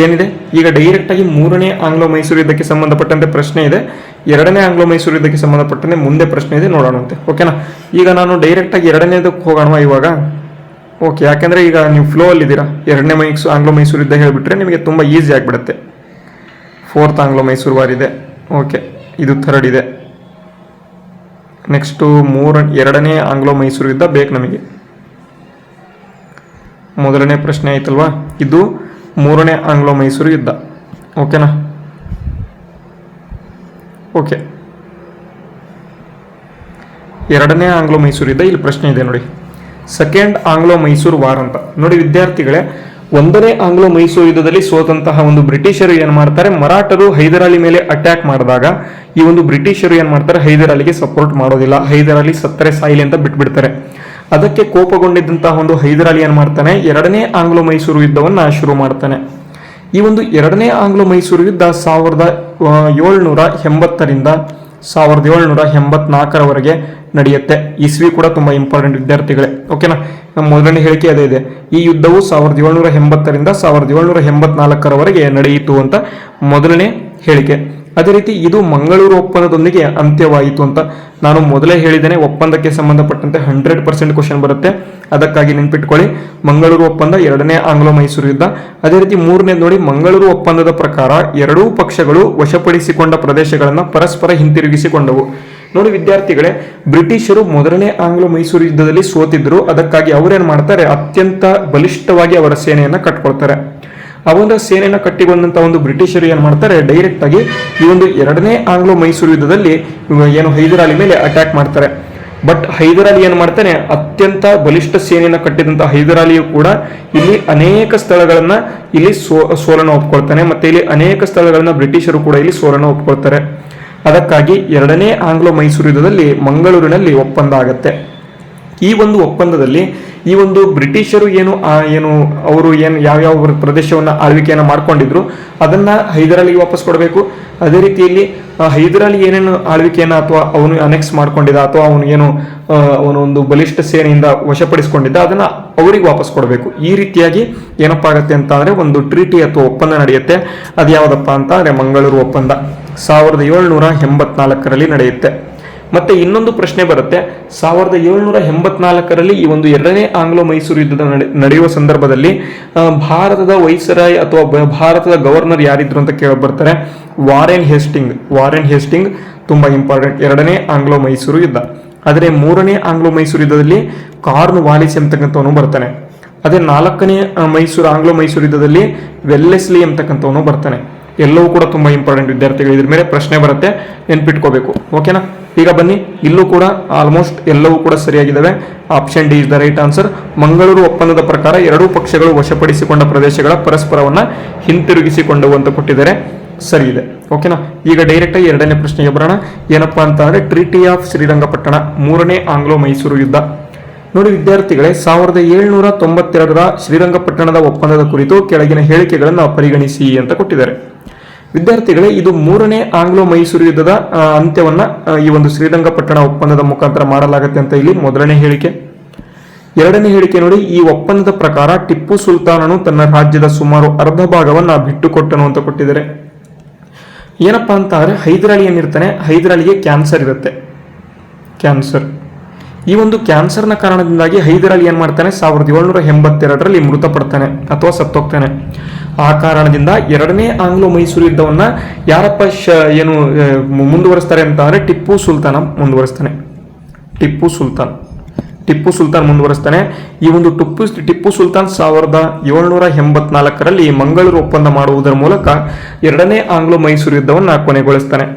A: ಏನಿದೆ. ಈಗ ಡೈರೆಕ್ಟ್ ಆಗಿ ಮೂರನೇ ಆಂಗ್ಲೋ ಮೈಸೂರು ಯುದ್ಧಕ್ಕೆ ಸಂಬಂಧಪಟ್ಟಂತೆ ಪ್ರಶ್ನೆ ಇದೆ, ಎರಡನೇ ಆಂಗ್ಲೋ ಮೈಸೂರು ಯುದ್ಧಕ್ಕೆ ಸಂಬಂಧಪಟ್ಟಂತೆ ಮುಂದೆ ಪ್ರಶ್ನೆ ಇದೆ, ನೋಡೋಣಂತೆ. ಓಕೆನಾ? ಈಗ ನಾನು ಡೈರೆಕ್ಟ್ ಆಗಿ ಎರಡನೇದಕ್ಕೆ ಹೋಗೋಣ ಇವಾಗ. ಓಕೆ, ಯಾಕಂದ್ರೆ ಈಗ ನೀವು ಫ್ಲೋ ಅಲ್ಲಿದ್ದೀರಾ. ಎರಡನೇ ಆಂಗ್ಲೋ ಮೈಸೂರು ಯುದ್ಧ ಹೇಳಿಬಿಟ್ರೆ ನಿಮಗೆ ತುಂಬಾ ಈಸಿ ಆಗಿಬಿಡುತ್ತೆ. 4th ಆಂಗ್ಲೋ ಮೈಸೂರು ವಾರ್ ಇದೆ. ಓಕೆ, ಇದು 3rd ಇದೆ. ನೆಕ್ಸ್ಟು ಎರಡನೇ ಆಂಗ್ಲೋ ಮೈಸೂರು ಯುದ್ಧ ಬೇಕು ನಮಗೆ. ಮೊದಲನೇ ಪ್ರಶ್ನೆ ಆಯ್ತಲ್ವಾ, ಇದು ಮೂರನೇ ಆಂಗ್ಲೋ ಮೈಸೂರು ಯುದ್ಧ. ಓಕೆನಾ. ಓಕೆ, ಎರಡನೇ ಆಂಗ್ಲೋ ಮೈಸೂರು ಯುದ್ಧ. ಇಲ್ಲಿ ಪ್ರಶ್ನೆ ಇದೆ ನೋಡಿ, ಸೆಕೆಂಡ್ ಆಂಗ್ಲೋ ಮೈಸೂರು ವಾರ್ ಅಂತ. ನೋಡಿ ವಿದ್ಯಾರ್ಥಿಗಳೇ, ಒಂದನೇ ಆಂಗ್ಲೋ ಮೈಸೂರು ಯುದ್ಧದಲ್ಲಿ ಸೋತಂತಹ ಒಂದು ಬ್ರಿಟಿಷರು ಏನ್ ಮಾಡ್ತಾರೆ, ಮರಾಠರು ಹೈದರ್ ಅಲಿ ಮೇಲೆ ಅಟ್ಯಾಕ್ ಮಾಡಿದಾಗ ಈ ಒಂದು ಬ್ರಿಟಿಷರು ಏನ್ ಮಾಡ್ತಾರೆ, ಹೈದರ್ ಅಲಿಗೆ ಸಪೋರ್ಟ್ ಮಾಡೋದಿಲ್ಲ. ಹೈದರ್ ಅಲಿ ಸತ್ತರೆ ಸಾಯಿಲಿ ಅಂತ ಬಿಟ್ಬಿಡ್ತಾರೆ. ಅದಕ್ಕೆ ಕೋಪಗೊಂಡಿದ್ದಂತಹ ಒಂದು ಹೈದರ್ ಅಲಿ ಏನ್ ಮಾಡ್ತಾನೆ, ಎರಡನೇ ಆಂಗ್ಲೋ ಮೈಸೂರು ಯುದ್ಧವನ್ನ ಶುರು ಮಾಡ್ತಾನೆ. ಈ ಒಂದು ಎರಡನೇ ಆಂಗ್ಲೋ ಮೈಸೂರು ಯುದ್ಧ 1780ರಿಂದ 1784ರವರೆಗೆ ನಡೆಯುತ್ತೆ. ಇಸ್ವಿ ಕೂಡ ತುಂಬಾ ಇಂಪಾರ್ಟೆಂಟ್ ವಿದ್ಯಾರ್ಥಿಗಳೇ, ಓಕೆನಾ. ನಮ್ಮ ಮೊದಲನೇ ಹೇಳಿಕೆ ಅದೇ ಇದೆ. ಈ ಯುದ್ಧವು 1780ರಿಂದ 1784ರವರೆಗೆ ನಡೆಯಿತು ಅಂತ ಮೊದಲನೇ ಹೇಳಿಕೆ. ಅದೇ ರೀತಿ ಇದು ಮಂಗಳೂರು ಒಪ್ಪಂದದೊಂದಿಗೆ ಅಂತ್ಯವಾಯಿತು ಅಂತ ನಾನು ಮೊದಲೇ ಹೇಳಿದ್ದೇನೆ. ಒಪ್ಪಂದಕ್ಕೆ ಸಂಬಂಧಪಟ್ಟಂತೆ 100% ಕ್ವಶನ್ ಬರುತ್ತೆ, ಅದಕ್ಕಾಗಿ ನೆನ್ಪಿಟ್ಕೊಳ್ಳಿ. ಮಂಗಳೂರು ಒಪ್ಪಂದ ಎರಡನೇ ಆಂಗ್ಲೋ ಮೈಸೂರು ಯುದ್ಧ. ಅದೇ ರೀತಿ ಮೂರನೇದು ನೋಡಿ, ಮಂಗಳೂರು ಒಪ್ಪಂದದ ಪ್ರಕಾರ ಎರಡೂ ಪಕ್ಷಗಳು ವಶಪಡಿಸಿಕೊಂಡ ಪ್ರದೇಶಗಳನ್ನು ಪರಸ್ಪರ ಹಿಂತಿರುಗಿಸಿಕೊಂಡವು. ನೋಡಿ ವಿದ್ಯಾರ್ಥಿಗಳೇ, ಬ್ರಿಟಿಷರು ಮೊದಲನೇ ಆಂಗ್ಲೋ ಮೈಸೂರು ಯುದ್ಧದಲ್ಲಿ ಸೋತಿದ್ರು. ಅದಕ್ಕಾಗಿ ಅವರೇನ್ ಮಾಡ್ತಾರೆ, ಅತ್ಯಂತ ಬಲಿಷ್ಠವಾಗಿ ಅವರ ಸೇನೆಯನ್ನ ಕಟ್ಕೊಳ್ತಾರೆ. ಅವರ ಸೇನೆಯನ್ನ ಕಟ್ಟಿಕೊಂಡಂತ ಒಂದು ಬ್ರಿಟಿಷರು ಏನ್ ಮಾಡ್ತಾರೆ, ಡೈರೆಕ್ಟ್ ಆಗಿ ಈ ಒಂದು ಎರಡನೇ ಆಂಗ್ಲೋ ಮೈಸೂರು ಯುದ್ಧದಲ್ಲಿ ಏನು ಹೈದರ್ ಅಲಿ ಮೇಲೆ ಅಟ್ಯಾಕ್ ಮಾಡ್ತಾರೆ. ಬಟ್ ಹೈದರ್ ಅಲಿ ಏನ್ ಮಾಡ್ತಾನೆ, ಅತ್ಯಂತ ಬಲಿಷ್ಠ ಸೇನೆಯನ್ನ ಕಟ್ಟಿದಂತ ಹೈದರ್ ಅಲಿಯು ಕೂಡ ಇಲ್ಲಿ ಅನೇಕ ಸ್ಥಳಗಳನ್ನ ಇಲ್ಲಿ ಸೋಲನ್ನು ಒಪ್ಕೊಳ್ತಾನೆ. ಮತ್ತೆ ಇಲ್ಲಿ ಅನೇಕ ಸ್ಥಳಗಳನ್ನ ಬ್ರಿಟಿಷರು ಕೂಡ ಇಲ್ಲಿ ಸೋಲನ್ನು ಒಪ್ಕೊಳ್ತಾರೆ. ಅದಕ್ಕಾಗಿ ಎರಡನೇ ಆಂಗ್ಲೋ ಮೈಸೂರು ಯುದ್ಧದಲ್ಲಿ ಮಂಗಳೂರಿನಲ್ಲಿ ಒಪ್ಪಂದ ಆಗತ್ತೆ. ಈ ಒಂದು ಒಪ್ಪಂದದಲ್ಲಿ ಈ ಒಂದು ಬ್ರಿಟಿಷರು ಅವರು ಯಾವ್ಯಾವ ಪ್ರದೇಶವನ್ನ ಆಳ್ವಿಕೆಯನ್ನ ಮಾಡ್ಕೊಂಡಿದ್ರು ಅದನ್ನ ಹೈದರ್ ಅಲಿಗೆ ವಾಪಸ್ ಕೊಡಬೇಕು. ಅದೇ ರೀತಿಯಲ್ಲಿ ಹೈದರ್ ಅಲಿ ಏನೇನು ಆಳ್ವಿಕೆಯನ್ನ ಅಥವಾ ಅವನು ಅನೆಕ್ಸ್ ಮಾಡ್ಕೊಂಡಿದ್ದ ಅಥವಾ ಅವನು ಒಂದು ಬಲಿಷ್ಠ ಸೇನೆಯಿಂದ ವಶಪಡಿಸಿಕೊಂಡಿದ್ದ ಅದನ್ನ ಅವರಿಗೆ ವಾಪಸ್ ಕೊಡಬೇಕು. ಈ ರೀತಿಯಾಗಿ ಏನಪ್ಪಾ ಆಗತ್ತೆ ಅಂತ ಅಂದ್ರೆ ಒಂದು ಟ್ರೀಟಿ ಅಥವಾ ಒಪ್ಪಂದ ನಡೆಯುತ್ತೆ. ಅದು ಯಾವ್ದಪ್ಪ ಅಂತ ಅಂದ್ರೆ ಮಂಗಳೂರು ಒಪ್ಪಂದ 1784ರಲ್ಲಿ ನಡೆಯುತ್ತೆ. ಮತ್ತೆ ಇನ್ನೊಂದು ಪ್ರಶ್ನೆ ಬರುತ್ತೆ, 1784ರಲ್ಲಿ ಈ ಒಂದು ಎರಡನೇ ಆಂಗ್ಲೋ ಮೈಸೂರು ಯುದ್ಧದ ನಡೆಯುವ ಸಂದರ್ಭದಲ್ಲಿ ಭಾರತದ ವೈಸರಾಯ್ ಅಥವಾ ಭಾರತದ ಗವರ್ನರ್ ಯಾರಿದ್ರು ಅಂತ ಬರ್ತಾರೆ, ವಾರೆನ್ ಹೇಸ್ಟಿಂಗ್ ತುಂಬಾ ಇಂಪಾರ್ಟೆಂಟ್. ಎರಡನೇ ಆಂಗ್ಲೋ ಮೈಸೂರು ಯುದ್ಧ. ಆದರೆ ಮೂರನೇ ಆಂಗ್ಲೋ ಮೈಸೂರು ಯುದ್ಧದಲ್ಲಿ ಕಾರ್ನ್ ವಾಲಿಸ್ ಎಂಬತಕ್ಕಂಥವನು ಬರ್ತಾನೆ. ಅದೇ ನಾಲ್ಕನೇ ಆಂಗ್ಲೋ ಮೈಸೂರು ಯುದ್ಧದಲ್ಲಿ ವೆಲ್ಲೆಸ್ಲಿ ಎಂಬತಕ್ಕಂಥವನು ಬರ್ತಾನೆ. ಎಲ್ಲವೂ ಕೂಡ ತುಂಬಾ ಇಂಪಾರ್ಟೆಂಟ್ ವಿದ್ಯಾರ್ಥಿಗಳು, ಇದ್ರ ಮೇಲೆ ಪ್ರಶ್ನೆ ಬರುತ್ತೆ, ನೆನ್ಪಿಟ್ಕೋಬೇಕು. ಓಕೆನಾ. ಈಗ ಬನ್ನಿ, ಇಲ್ಲೂ ಕೂಡ ಆಲ್ಮೋಸ್ಟ್ ಎಲ್ಲವೂ ಕೂಡ ಸರಿಯಾಗಿದ್ದಾವೆ. Option D is the right answer. Mangaluru ಒಪ್ಪಂದದ ಪ್ರಕಾರ ಎರಡೂ ಪಕ್ಷಗಳು ವಶಪಡಿಸಿಕೊಂಡ ಪ್ರದೇಶಗಳ ಪರಸ್ಪರವನ್ನ ಹಿಂತಿರುಗಿಸಿಕೊಂಡವು ಅಂತ ಕೊಟ್ಟಿದ್ದಾರೆ, ಸರಿ ಇದೆ. ಓಕೆನಾ. ಈಗ ಡೈರೆಕ್ಟ್ ಆಗಿ ಎರಡನೇ ಪ್ರಶ್ನೆಗೆ ಬರೋಣ. ಏನಪ್ಪಾ ಅಂತ ಅಂದ್ರೆ ಟ್ರೀಟಿ ಆಫ್ ಶ್ರೀರಂಗಪಟ್ಟಣ, ಮೂರನೇ ಆಂಗ್ಲೋ ಮೈಸೂರು ಯುದ್ಧ. ನೋಡಿ ವಿದ್ಯಾರ್ಥಿಗಳೇ, 1792ರ ಶ್ರೀರಂಗಪಟ್ಟಣದ ಒಪ್ಪಂದದ ಕುರಿತು ಕೆಳಗಿನ ಹೇಳಿಕೆಗಳನ್ನು ಪರಿಗಣಿಸಿ ಅಂತ ಕೊಟ್ಟಿದ್ದಾರೆ. ವಿದ್ಯಾರ್ಥಿಗಳೇ, ಇದು ಮೂರನೇ ಆಂಗ್ಲೋ ಮೈಸೂರು ಯುದ್ಧದ ಅಂತ್ಯವನ್ನ ಈ ಒಂದು ಶ್ರೀರಂಗಪಟ್ಟಣ ಒಪ್ಪಂದದ ಮುಖಾಂತರ ಮಾಡಲಾಗುತ್ತೆ ಅಂತ ಇಲ್ಲಿ ಮೊದಲನೇ ಹೇಳಿಕೆ. ಎರಡನೇ ಹೇಳಿಕೆ ನೋಡಿ, ಈ ಒಪ್ಪಂದದ ಪ್ರಕಾರ ಟಿಪ್ಪು ಸುಲ್ತಾನನು ತನ್ನ ರಾಜ್ಯದ ಸುಮಾರು ಅರ್ಧ ಭಾಗವನ್ನ ಬಿಟ್ಟುಕೊಟ್ಟನು ಅಂತ ಕೊಟ್ಟಿದ್ದಾರೆ. ಏನಪ್ಪಾ ಅಂತ ಅಂದ್ರೆ ಹೈದರ್ ಅಲಿ ಏನಿರ್ತಾನೆ, ಹೈದರ್ ಅಲಿಗೆ ಕ್ಯಾನ್ಸರ್ ಇರುತ್ತೆ. ಈ ಒಂದು ಕ್ಯಾನ್ಸರ್ನ ಕಾರಣದಿಂದಾಗಿ ಹೈದರ್ ಅಲಿ ಏನ್ ಮಾಡ್ತಾನೆ, 1782ರಲ್ಲಿ ಮೃತಪಡ್ತಾನೆ ಅಥವಾ ಸತ್ತೋಗ್ತಾನೆ. ಆ ಕಾರಣದಿಂದ ಎರಡನೇ ಆಂಗ್ಲೋ ಮೈಸೂರು ಯುದ್ಧವನ್ನ ಯಾರಪ್ಪ ಮುಂದುವರಿಸ್ತಾರೆ ಅಂತ ಅಂದ್ರೆ ಟಿಪ್ಪು ಸುಲ್ತಾನ್ ಮುಂದುವರಿಸ್ತಾನೆ. ಈ ಒಂದು ಟಿಪ್ಪು ಸುಲ್ತಾನ್ 1784ರಲ್ಲಿ ಮಂಗಳೂರು ಒಪ್ಪಂದ ಮಾಡುವುದರ ಮೂಲಕ ಎರಡನೇ ಆಂಗ್ಲೋ ಮೈಸೂರು ಯುದ್ಧವನ್ನ ಕೊನೆಗೊಳಿಸ್ತಾನೆ.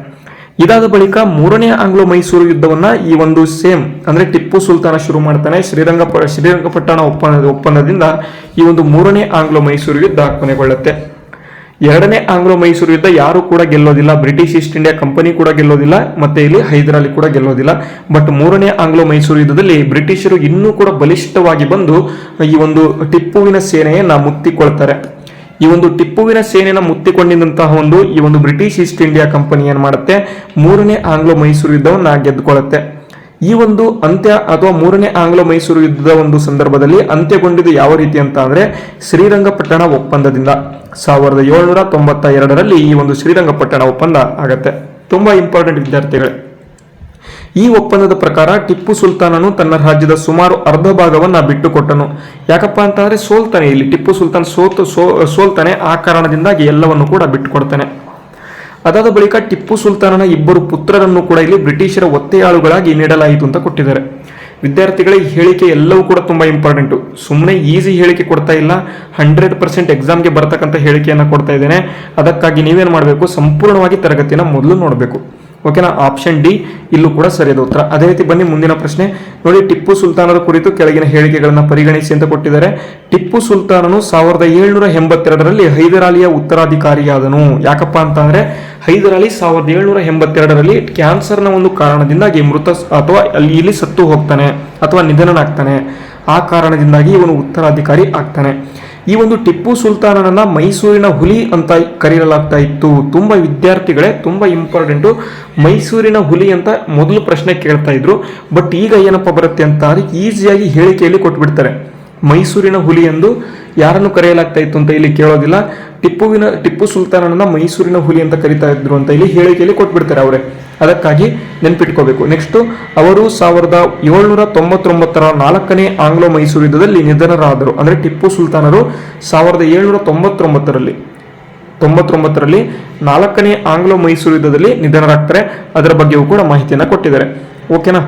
A: ಇದಾದ ಬಳಿಕ ಮೂರನೇ ಆಂಗ್ಲೋ ಮೈಸೂರು ಯುದ್ಧವನ್ನ ಈ ಒಂದು ಸೇಮ್ ಅಂದ್ರೆ ಟಿಪ್ಪು ಸುಲ್ತಾನ ಶುರು ಮಾಡ್ತಾನೆ. ಶ್ರೀರಂಗಪಟ್ಟಣ ಒಪ್ಪಂದದಿಂದ ಈ ಒಂದು ಮೂರನೇ ಆಂಗ್ಲೋ ಮೈಸೂರು ಯುದ್ಧ ಕೊನೆಗೊಳ್ಳುತ್ತೆ. ಎರಡನೇ ಆಂಗ್ಲೋ ಮೈಸೂರು ಯುದ್ಧ ಯಾರು ಕೂಡ ಗೆಲ್ಲೋದಿಲ್ಲ, ಬ್ರಿಟಿಷ್ ಈಸ್ಟ್ ಇಂಡಿಯಾ ಕಂಪನಿ ಕೂಡ ಗೆಲ್ಲೋದಿಲ್ಲ, ಮತ್ತೆ ಇಲ್ಲಿ ಹೈದರ್ ಅಲಿ ಕೂಡ ಗೆಲ್ಲೋದಿಲ್ಲ. ಬಟ್ ಮೂರನೇ ಆಂಗ್ಲೋ ಮೈಸೂರು ಯುದ್ಧದಲ್ಲಿ ಬ್ರಿಟಿಷರು ಇನ್ನೂ ಕೂಡ ಬಲಿಷ್ಠವಾಗಿ ಬಂದು ಈ ಒಂದು ಟಿಪ್ಪುವಿನ ಸೇನೆಯನ್ನ ಮುತ್ತಿಕೊಳ್ತಾರೆ. ಈ ಒಂದು ಟಿಪ್ಪುವಿನ ಸೇನೆಯನ್ನು ಮುತ್ತಿಕೊಂಡಿದ್ದಂತಹ ಈ ಒಂದು ಬ್ರಿಟಿಷ್ ಈಸ್ಟ್ ಇಂಡಿಯಾ ಕಂಪನಿ ಏನ್ ಮಾಡುತ್ತೆ, ಮೂರನೇ ಆಂಗ್ಲೋ ಮೈಸೂರು ಯುದ್ಧವನ್ನ ಗೆದ್ದುಕೊಳ್ಳುತ್ತೆ. ಈ ಒಂದು ಅಂತ್ಯ ಅಥವಾ ಮೂರನೇ ಆಂಗ್ಲೋ ಮೈಸೂರು ಯುದ್ಧದ ಒಂದು ಸಂದರ್ಭದಲ್ಲಿ ಅಂತ್ಯಗೊಂಡಿದ್ದು ಯಾವ ರೀತಿ ಅಂತ ಅಂದ್ರೆ ಶ್ರೀರಂಗಪಟ್ಟಣ ಒಪ್ಪಂದದಿಂದ 1792ರಲ್ಲಿ ಈ ಒಂದು ಶ್ರೀರಂಗಪಟ್ಟಣ ಒಪ್ಪಂದ ಆಗತ್ತೆ. ತುಂಬಾ ಇಂಪಾರ್ಟೆಂಟ್ ವಿದ್ಯಾರ್ಥಿಗಳೇ. ಈ ಒಪ್ಪಂದದ ಪ್ರಕಾರ ಟಿಪ್ಪು ಸುಲ್ತಾನನು ತನ್ನ ರಾಜ್ಯದ ಸುಮಾರು ಅರ್ಧ ಭಾಗವನ್ನ ಬಿಟ್ಟುಕೊಟ್ಟನು. ಯಾಕಪ್ಪ ಅಂತಂದ್ರೆ ಸೋಲ್ತಾನೆ, ಇಲ್ಲಿ ಟಿಪ್ಪು ಸುಲ್ತಾನ್ ಸೋಲ್ತಾನೆ. ಆ ಕಾರಣದಿಂದಾಗಿ ಎಲ್ಲವನ್ನು ಕೂಡ ಬಿಟ್ಟುಕೊಡ್ತಾನೆ. ಅದಾದ ಬಳಿಕ ಟಿಪ್ಪು ಸುಲ್ತಾನನ ಇಬ್ಬರು ಪುತ್ರರನ್ನು ಕೂಡ ಇಲ್ಲಿ ಬ್ರಿಟಿಷರ ಒತ್ತೆಯಾಳುಗಳಾಗಿ ನೀಡಲಾಯಿತು ಅಂತ ಕೊಟ್ಟಿದ್ದಾರೆ. ವಿದ್ಯಾರ್ಥಿಗಳಿಗೆ ಹೇಳಿಕೆ ಎಲ್ಲವೂ ಕೂಡ ತುಂಬ ಇಂಪಾರ್ಟೆಂಟು. ಸುಮ್ಮನೆ ಈಸಿ ಹೇಳಿಕೆ ಕೊಡ್ತಾ ಇಲ್ಲ, 100% ಎಕ್ಸಾಮ್ಗೆ ಬರ್ತಕ್ಕಂಥ ಹೇಳಿಕೆಯನ್ನು ಕೊಡ್ತಾ ಇದ್ದೇನೆ. ಅದಕ್ಕಾಗಿ ನೀವೇನು ಮಾಡಬೇಕು, ಸಂಪೂರ್ಣವಾಗಿ ತರಗತಿನ ಮೊದಲು ನೋಡಬೇಕು. ಓಕೆನಾ. ಆಪ್ಷನ್ ಡಿ ಇಲ್ಲೂ ಕೂಡ ಸರಿಯಾದ ಉತ್ತರ. ಅದೇ ರೀತಿ ಬನ್ನಿ ಮುಂದಿನ ಪ್ರಶ್ನೆ ನೋಡಿ. ಟಿಪ್ಪು ಸುಲ್ತಾನರ ಕುರಿತು ಕೆಳಗಿನ ಹೇಳಿಕೆಗಳನ್ನು ಪರಿಗಣಿಸಿ ಅಂತ ಕೊಟ್ಟಿದ್ದಾರೆ. ಟಿಪ್ಪು ಸುಲ್ತಾನನು 1782ರಲ್ಲಿ ಹೈದರಾಲಿಯ ಉತ್ತರಾಧಿಕಾರಿಯಾದನು. ಯಾಕಪ್ಪ ಅಂತಂದ್ರೆ ಹೈದರಾಲಿ 1782ರಲ್ಲಿ ಕ್ಯಾನ್ಸರ್ನ ಒಂದು ಕಾರಣದಿಂದಾಗಿ ಮೃತ ಅಥವಾ ಇಲ್ಲಿ ಸತ್ತು ಹೋಗ್ತಾನೆ ಅಥವಾ ನಿಧನನಾಗ್ತಾನೆ. ಆ ಕಾರಣದಿಂದಾಗಿ ಇವನು ಉತ್ತರಾಧಿಕಾರಿ ಆಗ್ತಾನೆ. ಈ ಒಂದು ಟಿಪ್ಪು ಸುಲ್ತಾನನನ್ನ ಮೈಸೂರಿನ ಹುಲಿ ಅಂತ ಕರೆಯಲಾಗ್ತಾ ಇತ್ತು. ತುಂಬಾ ವಿದ್ಯಾರ್ಥಿಗಳೇ ತುಂಬಾ ಇಂಪಾರ್ಟೆಂಟು, ಮೈಸೂರಿನ ಹುಲಿ ಅಂತ ಮೊದಲು ಪ್ರಶ್ನೆ ಕೇಳ್ತಾ ಇದ್ರು. ಬಟ್ ಈಗ ಏನಪ್ಪ ಬರುತ್ತೆ ಅಂತ ಈಸಿಯಾಗಿ ಹೇಳಿಕೆಯಲ್ಲಿ ಕೊಟ್ಬಿಡ್ತಾರೆ. ಮೈಸೂರಿನ ಹುಲಿ ಎಂದು ಯಾರನ್ನು ಕರೆಯಲಾಗ್ತಾ ಇತ್ತು ಅಂತ ಇಲ್ಲಿ ಕೇಳೋದಿಲ್ಲ. ಟಿಪ್ಪು ಸುಲ್ತಾನನನ್ನ ಮೈಸೂರಿನ ಹುಲಿ ಅಂತ ಕರೀತಾ ಇದ್ರು ಅಂತ ಇಲ್ಲಿ ಹೇಳಿಕೆಯಲ್ಲಿ ಕೊಟ್ಬಿಡ್ತಾರೆ ಅವರೇ. ಅದಕ್ಕಾಗಿ ನೆನ್ಪಿಟ್ಕೋಬೇಕು. ನೆಕ್ಸ್ಟ್ ಅವರು 1799ರ 4ನೇ ಆಂಗ್ಲೋ ಮೈಸೂರು ಯುದ್ಧದಲ್ಲಿ ನಿಧನರಾದರು. ಅಂದ್ರೆ ಟಿಪ್ಪು ಸುಲ್ತಾನರು 1799ರಲ್ಲಿ 4ನೇ ಆಂಗ್ಲೋ ಮೈಸೂರು ಯುದ್ಧದಲ್ಲಿ ನಿಧನರಾಗ್ತಾರೆ. ಅದರ ಬಗ್ಗೆಯೂ ಕೂಡ ಮಾಹಿತಿಯನ್ನು ಕೊಟ್ಟಿದ್ದಾರೆ. ಓಕೆನಾ.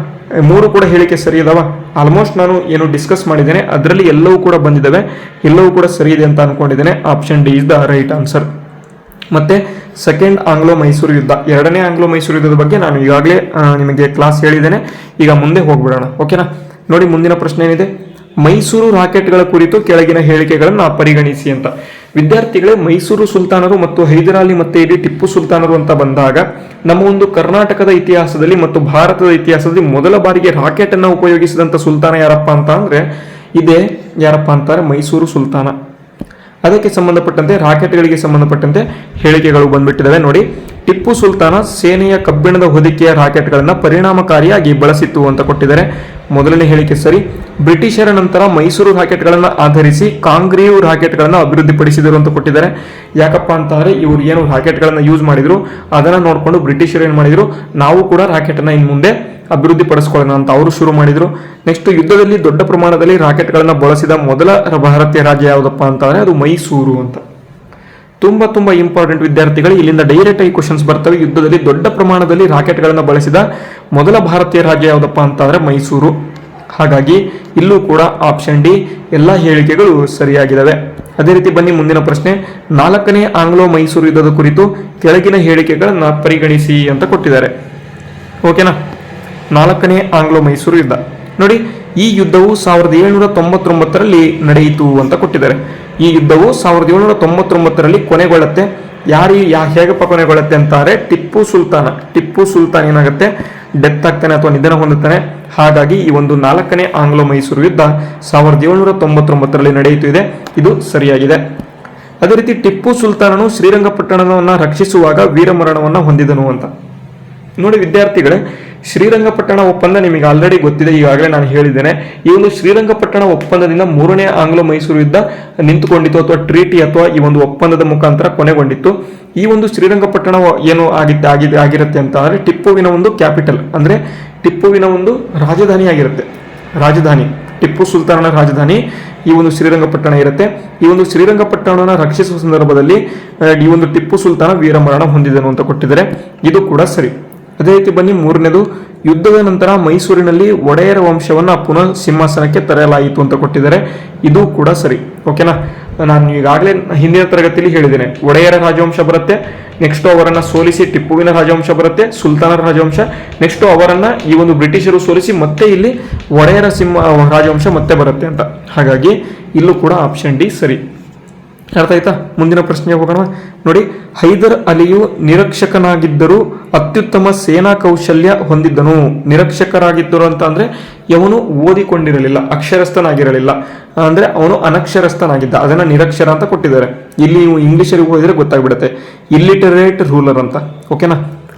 A: 3 ಕೂಡ ಹೇಳಿಕೆ ಸರಿ ಇದಾವ. ಆಲ್ಮೋಸ್ಟ್ ನಾನು ಏನು ಡಿಸ್ಕಸ್ ಮಾಡಿದ್ದೇನೆ ಅದರಲ್ಲಿ ಎಲ್ಲವೂ ಕೂಡ ಬಂದಿದ್ದಾವೆ, ಎಲ್ಲವೂ ಕೂಡ ಸರಿ ಇದೆ ಅಂತ ಅನ್ಕೊಂಡಿದ್ದೇನೆ. Option D is the right answer. ಮತ್ತೆ ಸೆಕೆಂಡ್ ಆಂಗ್ಲೋ ಮೈಸೂರು ಯುದ್ಧ, 2ನೇ ಆಂಗ್ಲೋ ಮೈಸೂರು ಯುದ್ಧದ ಬಗ್ಗೆ ನಾನು ಈಗಾಗಲೇ ನಿಮಗೆ ಕ್ಲಾಸ್ ಹೇಳಿದ್ದೇನೆ. ಈಗ ಮುಂದೆ ಹೋಗ್ಬಿಡೋಣ. ಓಕೆನಾ. ನೋಡಿ ಮುಂದಿನ ಪ್ರಶ್ನೆ ಏನಿದೆ, ಮೈಸೂರು ರಾಕೆಟ್ಗಳ ಕುರಿತು ಕೆಳಗಿನ ಹೇಳಿಕೆಗಳನ್ನು ಪರಿಗಣಿಸಿ ಅಂತ. ವಿದ್ಯಾರ್ಥಿಗಳೇ, ಮೈಸೂರು ಸುಲ್ತಾನರು ಮತ್ತು ಹೈದರಾಲಿ ಮತ್ತೆ ಇಲ್ಲಿ ಟಿಪ್ಪು ಸುಲ್ತಾನರು ಅಂತ ಬಂದಾಗ ನಮ್ಮ ಒಂದು ಕರ್ನಾಟಕದ ಇತಿಹಾಸದಲ್ಲಿ ಮತ್ತು ಭಾರತದ ಇತಿಹಾಸದಲ್ಲಿ ಮೊದಲ ಬಾರಿಗೆ ರಾಕೆಟ್ ಅನ್ನು ಉಪಯೋಗಿಸಿದಂತ ಸುಲ್ತಾನ ಯಾರಪ್ಪ ಅಂತ ಅಂದ್ರೆ ಇದೇ ಯಾರಪ್ಪ ಅಂತಾರೆ ಮೈಸೂರು ಸುಲ್ತಾನ. ಅದಕ್ಕೆ ಸಂಬಂಧಪಟ್ಟಂತೆ ರಾಕೆಟ್ಗಳಿಗೆ ಸಂಬಂಧಪಟ್ಟಂತೆ ಹೇಳಿಕೆಗಳು ಬಂದ್ಬಿಟ್ಟಿದ್ದಾವೆ ನೋಡಿ. ಟಿಪ್ಪು ಸುಲ್ತಾನ ಸೇನೆಯ ಕಬ್ಬಿಣದ ಹೊದಿಕೆಯ ರಾಕೆಟ್ಗಳನ್ನು ಪರಿಣಾಮಕಾರಿಯಾಗಿ ಬಳಸಿತ್ತು ಅಂತ ಕೊಟ್ಟಿದ್ದಾರೆ. ಮೊದಲನೇ ಹೇಳಿಕೆ ಸರಿ. ಬ್ರಿಟಿಷರ ನಂತರ ಮೈಸೂರು ರಾಕೆಟ್ಗಳನ್ನು ಆಧರಿಸಿ ಕಾಂಗ್ರೀವ್ ರಾಕೆಟ್ಗಳನ್ನು ಅಭಿವೃದ್ಧಿಪಡಿಸಿದರು ಅಂತ ಕೊಟ್ಟಿದ್ದಾರೆ. ಯಾಕಪ್ಪ ಅಂತಂದ್ರೆ ಇವರು ಏನು ರಾಕೆಟ್ಗಳನ್ನು ಯೂಸ್ ಮಾಡಿದ್ರು ಅದನ್ನ ನೋಡಿಕೊಂಡು ಬ್ರಿಟಿಷರು ಏನು ಮಾಡಿದ್ರು, ನಾವು ಕೂಡ ರಾಕೆಟನ್ನು ಇನ್ನು ಮುಂದೆ ಅಭಿವೃದ್ಧಿ ಪಡಿಸ್ಕೊಳ್ಳೋಣ ಅಂತ ಅವರು ಶುರು ಮಾಡಿದ್ರು. ನೆಕ್ಸ್ಟ್ ಯುದ್ಧದಲ್ಲಿ ದೊಡ್ಡ ಪ್ರಮಾಣದಲ್ಲಿ ರಾಕೆಟ್ಗಳನ್ನು ಬಳಸಿದ ಮೊದಲ ಭಾರತೀಯ ರಾಜ್ಯ ಯಾವುದಪ್ಪ ಅಂತಂದ್ರೆ ಅದು ಮೈಸೂರು ಅಂತ. ತುಂಬಾ ಇಂಪಾರ್ಟೆಂಟ್ ವಿದ್ಯಾರ್ಥಿಗಳು, ಇಲ್ಲಿಂದ ಡೈರೆಕ್ಟ್ ಆಗಿ ಕ್ವಶನ್ಸ್ ಬರ್ತವೆ. ಯುದ್ಧದಲ್ಲಿ ದೊಡ್ಡ ಪ್ರಮಾಣದಲ್ಲಿ ರಾಕೆಟ್ಗಳನ್ನು ಬಳಸಿದ ಮೊದಲ ಭಾರತೀಯ ರಾಜ್ಯ ಯಾವುದಪ್ಪ ಅಂತಂದ್ರೆ ಮೈಸೂರು. ಹಾಗಾಗಿ ಇಲ್ಲೂ ಕೂಡ ಆಪ್ಷನ್ ಡಿ ಎಲ್ಲ ಹೇಳಿಕೆಗಳು ಸರಿಯಾಗಿದ್ದಾವೆ. ಅದೇ ರೀತಿ ಬನ್ನಿ ಮುಂದಿನ ಪ್ರಶ್ನೆ, 4ನೇ ಆಂಗ್ಲೋ ಮೈಸೂರು ಯುದ್ಧದ ಕುರಿತು ಕೆಳಗಿನ ಹೇಳಿಕೆಗಳನ್ನು ಪರಿಗಣಿಸಿ ಅಂತ ಕೊಟ್ಟಿದ್ದಾರೆ. ಓಕೆನಾ. 4ನೇ ಆಂಗ್ಲೋ ಮೈಸೂರು ಯುದ್ಧ ನೋಡಿ. ಈ ಯುದ್ಧವು 1799ರಲ್ಲಿ ನಡೆಯಿತು ಅಂತ ಕೊಟ್ಟಿದ್ದಾರೆ. ಈ ಯುದ್ಧವು 1799ರಲ್ಲಿ ಕೊನೆಗೊಳ್ಳುತ್ತೆ. ಹೇಗಪ್ಪ ಕೊನೆಗೊಳ್ಳುತ್ತೆ ಅಂತಾರೆ, ಟಿಪ್ಪು ಸುಲ್ತಾನ್ ಏನಾಗುತ್ತೆ, ಡೆತ್ ಆಗ್ತಾನೆ ಅಥವಾ ನಿಧನ ಹೊಂದುತ್ತಾನೆ. ಹಾಗಾಗಿ ಈ ಒಂದು 4ನೇ ಆಂಗ್ಲೋ ಮೈಸೂರು ಯುದ್ಧ 1799ರಲ್ಲಿ ನಡೆಯಿತು ಇದೆ. ಇದು ಸರಿಯಾಗಿದೆ. ಅದೇ ರೀತಿ ಟಿಪ್ಪು ಸುಲ್ತಾನನು ಶ್ರೀರಂಗಪಟ್ಟಣವನ್ನು ರಕ್ಷಿಸುವಾಗ ವೀರಮರಣವನ್ನು ಹೊಂದಿದನು ಅಂತ ನೋಡಿ. ವಿದ್ಯಾರ್ಥಿಗಳೇ, ಶ್ರೀರಂಗಪಟ್ಟಣ ಒಪ್ಪಂದ ನಿಮಗೆ ಆಲ್ರೆಡಿ ಗೊತ್ತಿದೆ, ಈಗಾಗಲೇ ನಾನು ಹೇಳಿದ್ದೇನೆ. ಈ ಒಂದು ಶ್ರೀರಂಗಪಟ್ಟಣ ಒಪ್ಪಂದದಿಂದ 3ನೇ ಆಂಗ್ಲೋ ಮೈಸೂರು ಯುದ್ಧ ನಿಂತುಕೊಂಡಿತ್ತು ಅಥವಾ ಟ್ರೀಟಿ ಅಥವಾ ಈ ಒಂದು ಒಪ್ಪಂದದ ಮುಖಾಂತರ ಕೊನೆಗೊಂಡಿತ್ತು. ಈ ಒಂದು ಶ್ರೀರಂಗಪಟ್ಟಣ ಏನು ಆಗಿರುತ್ತೆ ಅಂತ ಅಂದ್ರೆ ಟಿಪ್ಪುವಿನ ಒಂದು ಕ್ಯಾಪಿಟಲ್, ಅಂದ್ರೆ ಟಿಪ್ಪುವಿನ ಒಂದು ರಾಜಧಾನಿ ಆಗಿರುತ್ತೆ. ಟಿಪ್ಪು ಸುಲ್ತಾನನ ರಾಜಧಾನಿ ಈ ಒಂದು ಶ್ರೀರಂಗಪಟ್ಟಣ ಇರುತ್ತೆ. ಈ ಒಂದು ಶ್ರೀರಂಗಪಟ್ಟಣವನ್ನು ರಕ್ಷಿಸುವ ಸಂದರ್ಭದಲ್ಲಿ ಈ ಒಂದು ಟಿಪ್ಪು ಸುಲ್ತಾನ ವೀರಮರಣ ಹೊಂದಿದನು ಅಂತ ಕೊಟ್ಟಿದ್ದಾರೆ. ಇದು ಕೂಡ ಸರಿ. ಅದೇ ರೀತಿ ಬನ್ನಿ ಮೂರನೇದು, ಯುದ್ಧದ ನಂತರ ಮೈಸೂರಿನಲ್ಲಿ ಒಡೆಯರ ವಂಶವನ್ನ ಪುನಃ ಸಿಂಹಾಸನಕ್ಕೆ ತರಲಾಯಿತು ಅಂತ ಕೊಟ್ಟಿದ್ದಾರೆ. ಇದು ಕೂಡ ಸರಿ. ಓಕೆನಾ. ನಾನು ಈಗಾಗಲೇ ಹಿಂದಿನ ತರಗತಿಯಲ್ಲಿ ಹೇಳಿದ್ದೇನೆ, ಒಡೆಯರ ರಾಜವಂಶ ಬರುತ್ತೆ, ನೆಕ್ಸ್ಟ್ ಅವರನ್ನ ಸೋಲಿಸಿ ಟಿಪ್ಪುವಿನ ರಾಜವಂಶ ಬರುತ್ತೆ, ಸುಲ್ತಾನರ ರಾಜವಂಶ, ನೆಕ್ಸ್ಟ್ ಅವರನ್ನ ಈ ಒಂದು ಬ್ರಿಟಿಷರು ಸೋಲಿಸಿ ಮತ್ತೆ ಇಲ್ಲಿ ಒಡೆಯರ ರಾಜವಂಶ ಮತ್ತೆ ಬರುತ್ತೆ ಅಂತ. ಹಾಗಾಗಿ ಇಲ್ಲೂ ಕೂಡ ಆಪ್ಷನ್ ಡಿ ಸರಿ. ಅರ್ಥ ಆಯ್ತಾ. ಮುಂದಿನ ಪ್ರಶ್ನೆಗೆ ಹೋಗೋಣ ನೋಡಿ. ಹೈದರ್ ಅಲಿಯು ನಿರಕ್ಷಕನಾಗಿದ್ದರೂ ಅತ್ಯುತ್ತಮ ಸೇನಾ ಕೌಶಲ್ಯ ಹೊಂದಿದ್ದನು. ನಿರಕ್ಷಕರಾಗಿದ್ದರು ಅಂತ ಅಂದ್ರೆ ಅವನು ಓದಿಕೊಂಡಿರಲಿಲ್ಲ, ಅಕ್ಷರಸ್ಥನಾಗಿರಲಿಲ್ಲ, ಅಂದ್ರೆ ಅವನು ಅನಕ್ಷರಸ್ಥನಾಗಿದ್ದ. ಅದನ್ನ ನಿರಕ್ಷರ ಅಂತ ಕೊಟ್ಟಿದ್ದಾರೆ. ಇಲ್ಲಿ ನೀವು ಇಂಗ್ಲಿಷರಿಗೆ ಓದಿದ್ರೆ ಗೊತ್ತಾಗ್ಬಿಡುತ್ತೆ, ಇಲ್ಲಿಟರೇಟ್ ರೂಲರ್ ಅಂತ. ಓಕೆನಾ.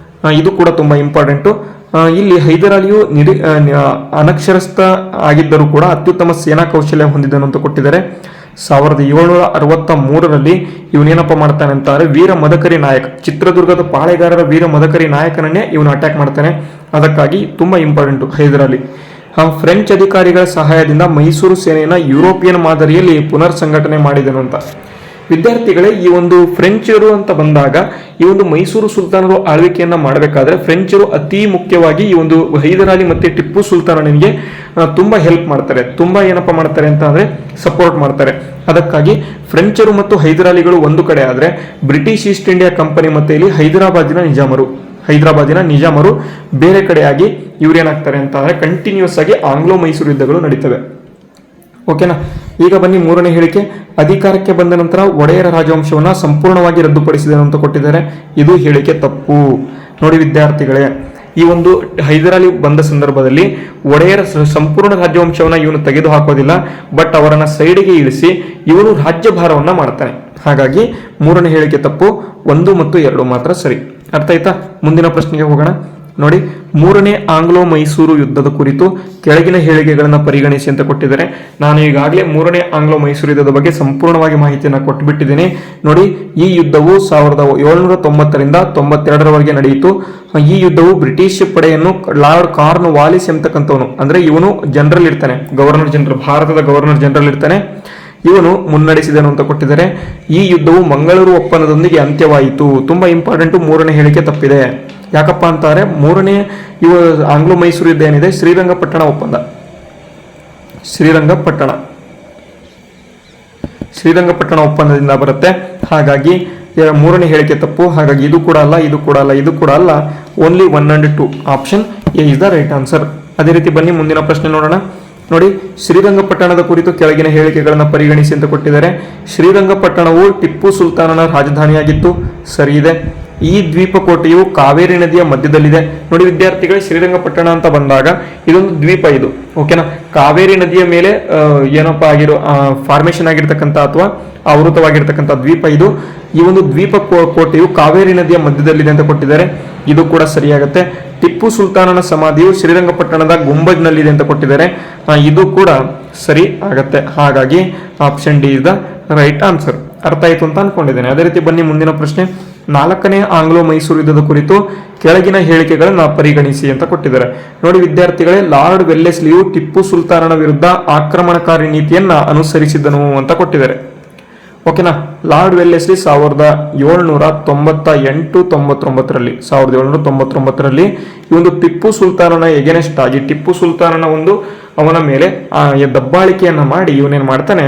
A: ಇದು ಕೂಡ ತುಂಬಾ ಇಂಪಾರ್ಟೆಂಟು. ಇಲ್ಲಿ ಹೈದರ್ ಅಲಿಯು ಅನಕ್ಷರಸ್ಥ ಆಗಿದ್ದರೂ ಕೂಡ ಅತ್ಯುತ್ತಮ ಸೇನಾ ಕೌಶಲ್ಯ ಹೊಂದಿದ್ದನು ಅಂತ ಕೊಟ್ಟಿದ್ದಾರೆ. 1763ರಲ್ಲಿ ಇವನೇನಪ್ಪ ಮಾಡ್ತಾನೆ ಅಂತಾರೆ, ವೀರ ಮದಕರಿ ನಾಯಕ್, ಚಿತ್ರದುರ್ಗದ ಪಾಳೆಗಾರರ ವೀರ ಮದಕರಿ ನಾಯಕನನ್ನೇ ಇವನು ಅಟ್ಯಾಕ್ ಮಾಡ್ತಾನೆ. ಅದಕ್ಕಾಗಿ ತುಂಬಾ ಇಂಪಾರ್ಟೆಂಟು ಹೈದರ್ ಅಲಿ. ಫ್ರೆಂಚ್ ಅಧಿಕಾರಿಗಳ ಸಹಾಯದಿಂದ ಮೈಸೂರು ಸೇನೆಯನ್ನ ಯುರೋಪಿಯನ್ ಮಾದರಿಯಲ್ಲಿ ಪುನರ್ ಸಂಘಟನೆ ಮಾಡಿದನು ಅಂತ. ವಿದ್ಯಾರ್ಥಿಗಳೇ, ಈ ಒಂದು ಫ್ರೆಂಚರು ಅಂತ ಬಂದಾಗ ಈ ಒಂದು ಮೈಸೂರು ಸುಲ್ತಾನರು ಆಳ್ವಿಕೆಯನ್ನ ಮಾಡಬೇಕಾದ್ರೆ ಫ್ರೆಂಚರು ಅತಿ ಮುಖ್ಯವಾಗಿ ಈ ಒಂದು ಹೈದರಾಲಿ ಮತ್ತೆ ಟಿಪ್ಪು ಸುಲ್ತಾನನಿಗೆ ತುಂಬಾ ಹೆಲ್ಪ್ ಮಾಡ್ತಾರೆ, ತುಂಬಾ ಏನಪ್ಪಾ ಮಾಡ್ತಾರೆ ಅಂತ ಅಂದ್ರೆ ಸಪೋರ್ಟ್ ಮಾಡ್ತಾರೆ. ಅದಕ್ಕಾಗಿ ಫ್ರೆಂಚರು ಮತ್ತು ಹೈದರಾಲಿಗಳು ಒಂದು ಕಡೆ ಆದ್ರೆ ಬ್ರಿಟಿಷ್ ಈಸ್ಟ್ ಇಂಡಿಯಾ ಕಂಪನಿ ಮತ್ತೆ ಇಲ್ಲಿ ಹೈದರಾಬಾದಿನ ನಿಜಾಮರು ಬೇರೆ ಕಡೆಯಾಗಿ ಇವ್ರೇನಾಗ್ತಾರೆ ಅಂತ ಅಂದ್ರೆ ಕಂಟಿನ್ಯೂಸ್ ಆಗಿ ಆಂಗ್ಲೋ ಮೈಸೂರು ಯುದ್ಧಗಳು ನಡೀತವೆ. ಓಕೆನಾ. ಈಗ ಬನ್ನಿ ಮೂರನೇ ಹೇಳಿಕೆ. ಅಧಿಕಾರಕ್ಕೆ ಬಂದ ನಂತರ ಒಡೆಯರ ರಾಜವಂಶವನ್ನ ಸಂಪೂರ್ಣವಾಗಿ ರದ್ದುಪಡಿಸಿದನು ಅಂತ ಕೊಟ್ಟಿದ್ದಾರೆ. ಇದು ಹೇಳಿಕೆ ತಪ್ಪು. ನೋಡಿ ವಿದ್ಯಾರ್ಥಿಗಳೇ, ಈ ಒಂದು ಹೈದರಾಲಿ ಬಂದ ಸಂದರ್ಭದಲ್ಲಿ ಒಡೆಯರ ಸಂಪೂರ್ಣ ರಾಜ್ಯವಂಶವನ್ನ ಇವನು ತೆಗೆದು ಹಾಕೋದಿಲ್ಲ, ಬಟ್ ಅವರನ್ನ ಸೈಡ್ಗೆ ಇಳಿಸಿ ಇವನು ರಾಜ್ಯಭಾರವನ್ನ ಮಾಡ್ತಾನೆ. ಹಾಗಾಗಿ ಮೂರನೇ ಹೇಳಿಕೆ ತಪ್ಪು. 1 ಮತ್ತು 2 ಮಾತ್ರ ಸರಿ. ಅರ್ಥ ಆಯ್ತಾ? ಮುಂದಿನ ಪ್ರಶ್ನೆಗೆ ಹೋಗೋಣ. ನೋಡಿ, ಮೂರನೇ ಆಂಗ್ಲೋ ಮೈಸೂರು ಯುದ್ಧದ ಕುರಿತು ಕೆಳಗಿನ ಹೇಳಿಕೆಗಳನ್ನು ಪರಿಗಣಿಸಿ ಅಂತ ಕೊಟ್ಟಿದ್ದಾರೆ. ನಾನು ಈಗಾಗಲೇ ಮೂರನೇ ಆಂಗ್ಲೋ ಮೈಸೂರು ಯುದ್ಧದ ಬಗ್ಗೆ ಸಂಪೂರ್ಣವಾಗಿ ಮಾಹಿತಿಯನ್ನು ಕೊಟ್ಟುಬಿಟ್ಟಿದ್ದೀನಿ. ನೋಡಿ, ಈ ಯುದ್ಧವು 1790ರಿಂದ 92ರವರೆಗೆ ನಡೆಯಿತು. ಈ ಯುದ್ಧವು ಬ್ರಿಟಿಷ್ ಪಡೆಯನ್ನು ಲಾರ್ಡ್ ಕಾರ್ನ್ ವಾಲಿಸ್ ಎಂಬತಕ್ಕಂಥವನು, ಅಂದ್ರೆ ಇವನು ಜನರಲ್ ಇರ್ತಾನೆ, ಭಾರತದ ಗವರ್ನರ್ ಜನರಲ್ ಇರ್ತಾನೆ, ಇವನು ಮುನ್ನಡೆಸಿದನು ಅಂತ ಕೊಟ್ಟಿದ್ದಾರೆ. ಈ ಯುದ್ಧವು ಮಂಗಳೂರು ಒಪ್ಪಂದದೊಂದಿಗೆ ಅಂತ್ಯವಾಯಿತು. ತುಂಬಾ ಇಂಪಾರ್ಟೆಂಟ್. ಮೂರನೇ ಹೇಳಿಕೆ ತಪ್ಪಿದೆ. ಯಾಕಪ್ಪ ಅಂತಾರೆ, ಮೂರನೇ ಆಂಗ್ಲೋ ಮೈಸೂರು ಯುದ್ಧ ಏನಿದೆ ಶ್ರೀರಂಗಪಟ್ಟಣ ಒಪ್ಪಂದ, ಶ್ರೀರಂಗಪಟ್ಟಣ ಒಪ್ಪಂದದಿಂದ ಬರುತ್ತೆ. ಹಾಗಾಗಿ ಮೂರನೇ ಹೇಳಿಕೆ ತಪ್ಪು. ಹಾಗಾಗಿ ಇದು ಕೂಡ ಅಲ್ಲ. Only 1 and 2 option A is the right answer. ಅದೇ ರೀತಿ ಬನ್ನಿ ಮುಂದಿನ ಪ್ರಶ್ನೆ ನೋಡೋಣ. ನೋಡಿ, ಶ್ರೀರಂಗಪಟ್ಟಣದ ಕುರಿತು ಕೆಳಗಿನ ಹೇಳಿಕೆಗಳನ್ನು ಪರಿಗಣಿಸಿ ಅಂತ ಕೊಟ್ಟಿದ್ದಾರೆ. ಶ್ರೀರಂಗಪಟ್ಟಣವು ಟಿಪ್ಪು ಸುಲ್ತಾನನ ರಾಜಧಾನಿಯಾಗಿತ್ತು. ಸರಿ ಇದೆ. ಈ ದ್ವೀಪಕೋಟೆಯು ಕಾವೇರಿ ನದಿಯ ಮಧ್ಯದಲ್ಲಿದೆ. ನೋಡಿ ವಿದ್ಯಾರ್ಥಿಗಳೇ, ಶ್ರೀರಂಗಪಟ್ಟಣ ಅಂತ ಬಂದಾಗ ಇದೊಂದು ದ್ವೀಪ ಇದು. ಓಕೆನಾ. ಕಾವೇರಿ ನದಿಯ ಮೇಲೆ ಫಾರ್ಮೇಶನ್ ಆಗಿರ್ತಕ್ಕಂಥ ಅಥವಾ ಆವೃತವಾಗಿರ್ತಕ್ಕಂಥ ದ್ವೀಪ ಇದು. ಈ ಒಂದು ದ್ವೀಪ ಕೋಟೆಯು ಕಾವೇರಿ ನದಿಯ ಮಧ್ಯದಲ್ಲಿದೆ ಅಂತ ಕೊಟ್ಟಿದ್ದಾರೆ. ಇದು ಕೂಡ ಸರಿಯಾಗುತ್ತೆ. ಟಿಪ್ಪು ಸುಲ್ತಾನನ ಸಮಾಧಿಯು ಶ್ರೀರಂಗಪಟ್ಟಣದ ಗುಂಬಜ್ನಲ್ಲಿದೆ ಅಂತ ಕೊಟ್ಟಿದ್ದಾರೆ. ಇದು ಕೂಡ ಸರಿ ಆಗತ್ತೆ. ಹಾಗಾಗಿ option D is the right answer. ಅರ್ಥ ಆಯ್ತು ಅಂತ ಅನ್ಕೊಂಡಿದ್ದೇನೆ. ಅದೇ ರೀತಿ ಬನ್ನಿ ಮುಂದಿನ ಪ್ರಶ್ನೆ. 4ನೇ ಆಂಗ್ಲೋ ಮೈಸೂರು ಯುದ್ಧದ ಕುರಿತು ಕೆಳಗಿನ ಹೇಳಿಕೆಗಳನ್ನು ಪರಿಗಣಿಸಿ ಅಂತ ಕೊಟ್ಟಿದ್ದಾರೆ. ನೋಡಿ ವಿದ್ಯಾರ್ಥಿಗಳೇ, ಲಾರ್ಡ್ ವೆಲ್ಲೆಸ್ಲಿಯು ಟಿಪ್ಪು ಸುಲ್ತಾನನ ವಿರುದ್ಧ ಆಕ್ರಮಣಕಾರಿ ನೀತಿಯನ್ನ ಅನುಸರಿಸಿದನು ಅಂತ ಕೊಟ್ಟಿದ್ದಾರೆ. ಓಕೆನಾ. ಲಾರ್ಡ್ ವೆಲ್ಲೆಸ್ಲಿ 1798-99ರಲ್ಲಿ ಈ ಒಂದು ಟಿಪ್ಪು ಸುಲ್ತಾನನ ಎಗೆನೆಸ್ಟ್ ಆಗಿ ಟಿಪ್ಪು ಸುಲ್ತಾನನ ಅವನ ಮೇಲೆ ದಬ್ಬಾಳಿಕೆಯನ್ನ ಮಾಡಿ ಇವನೇನ್ ಮಾಡ್ತಾನೆ,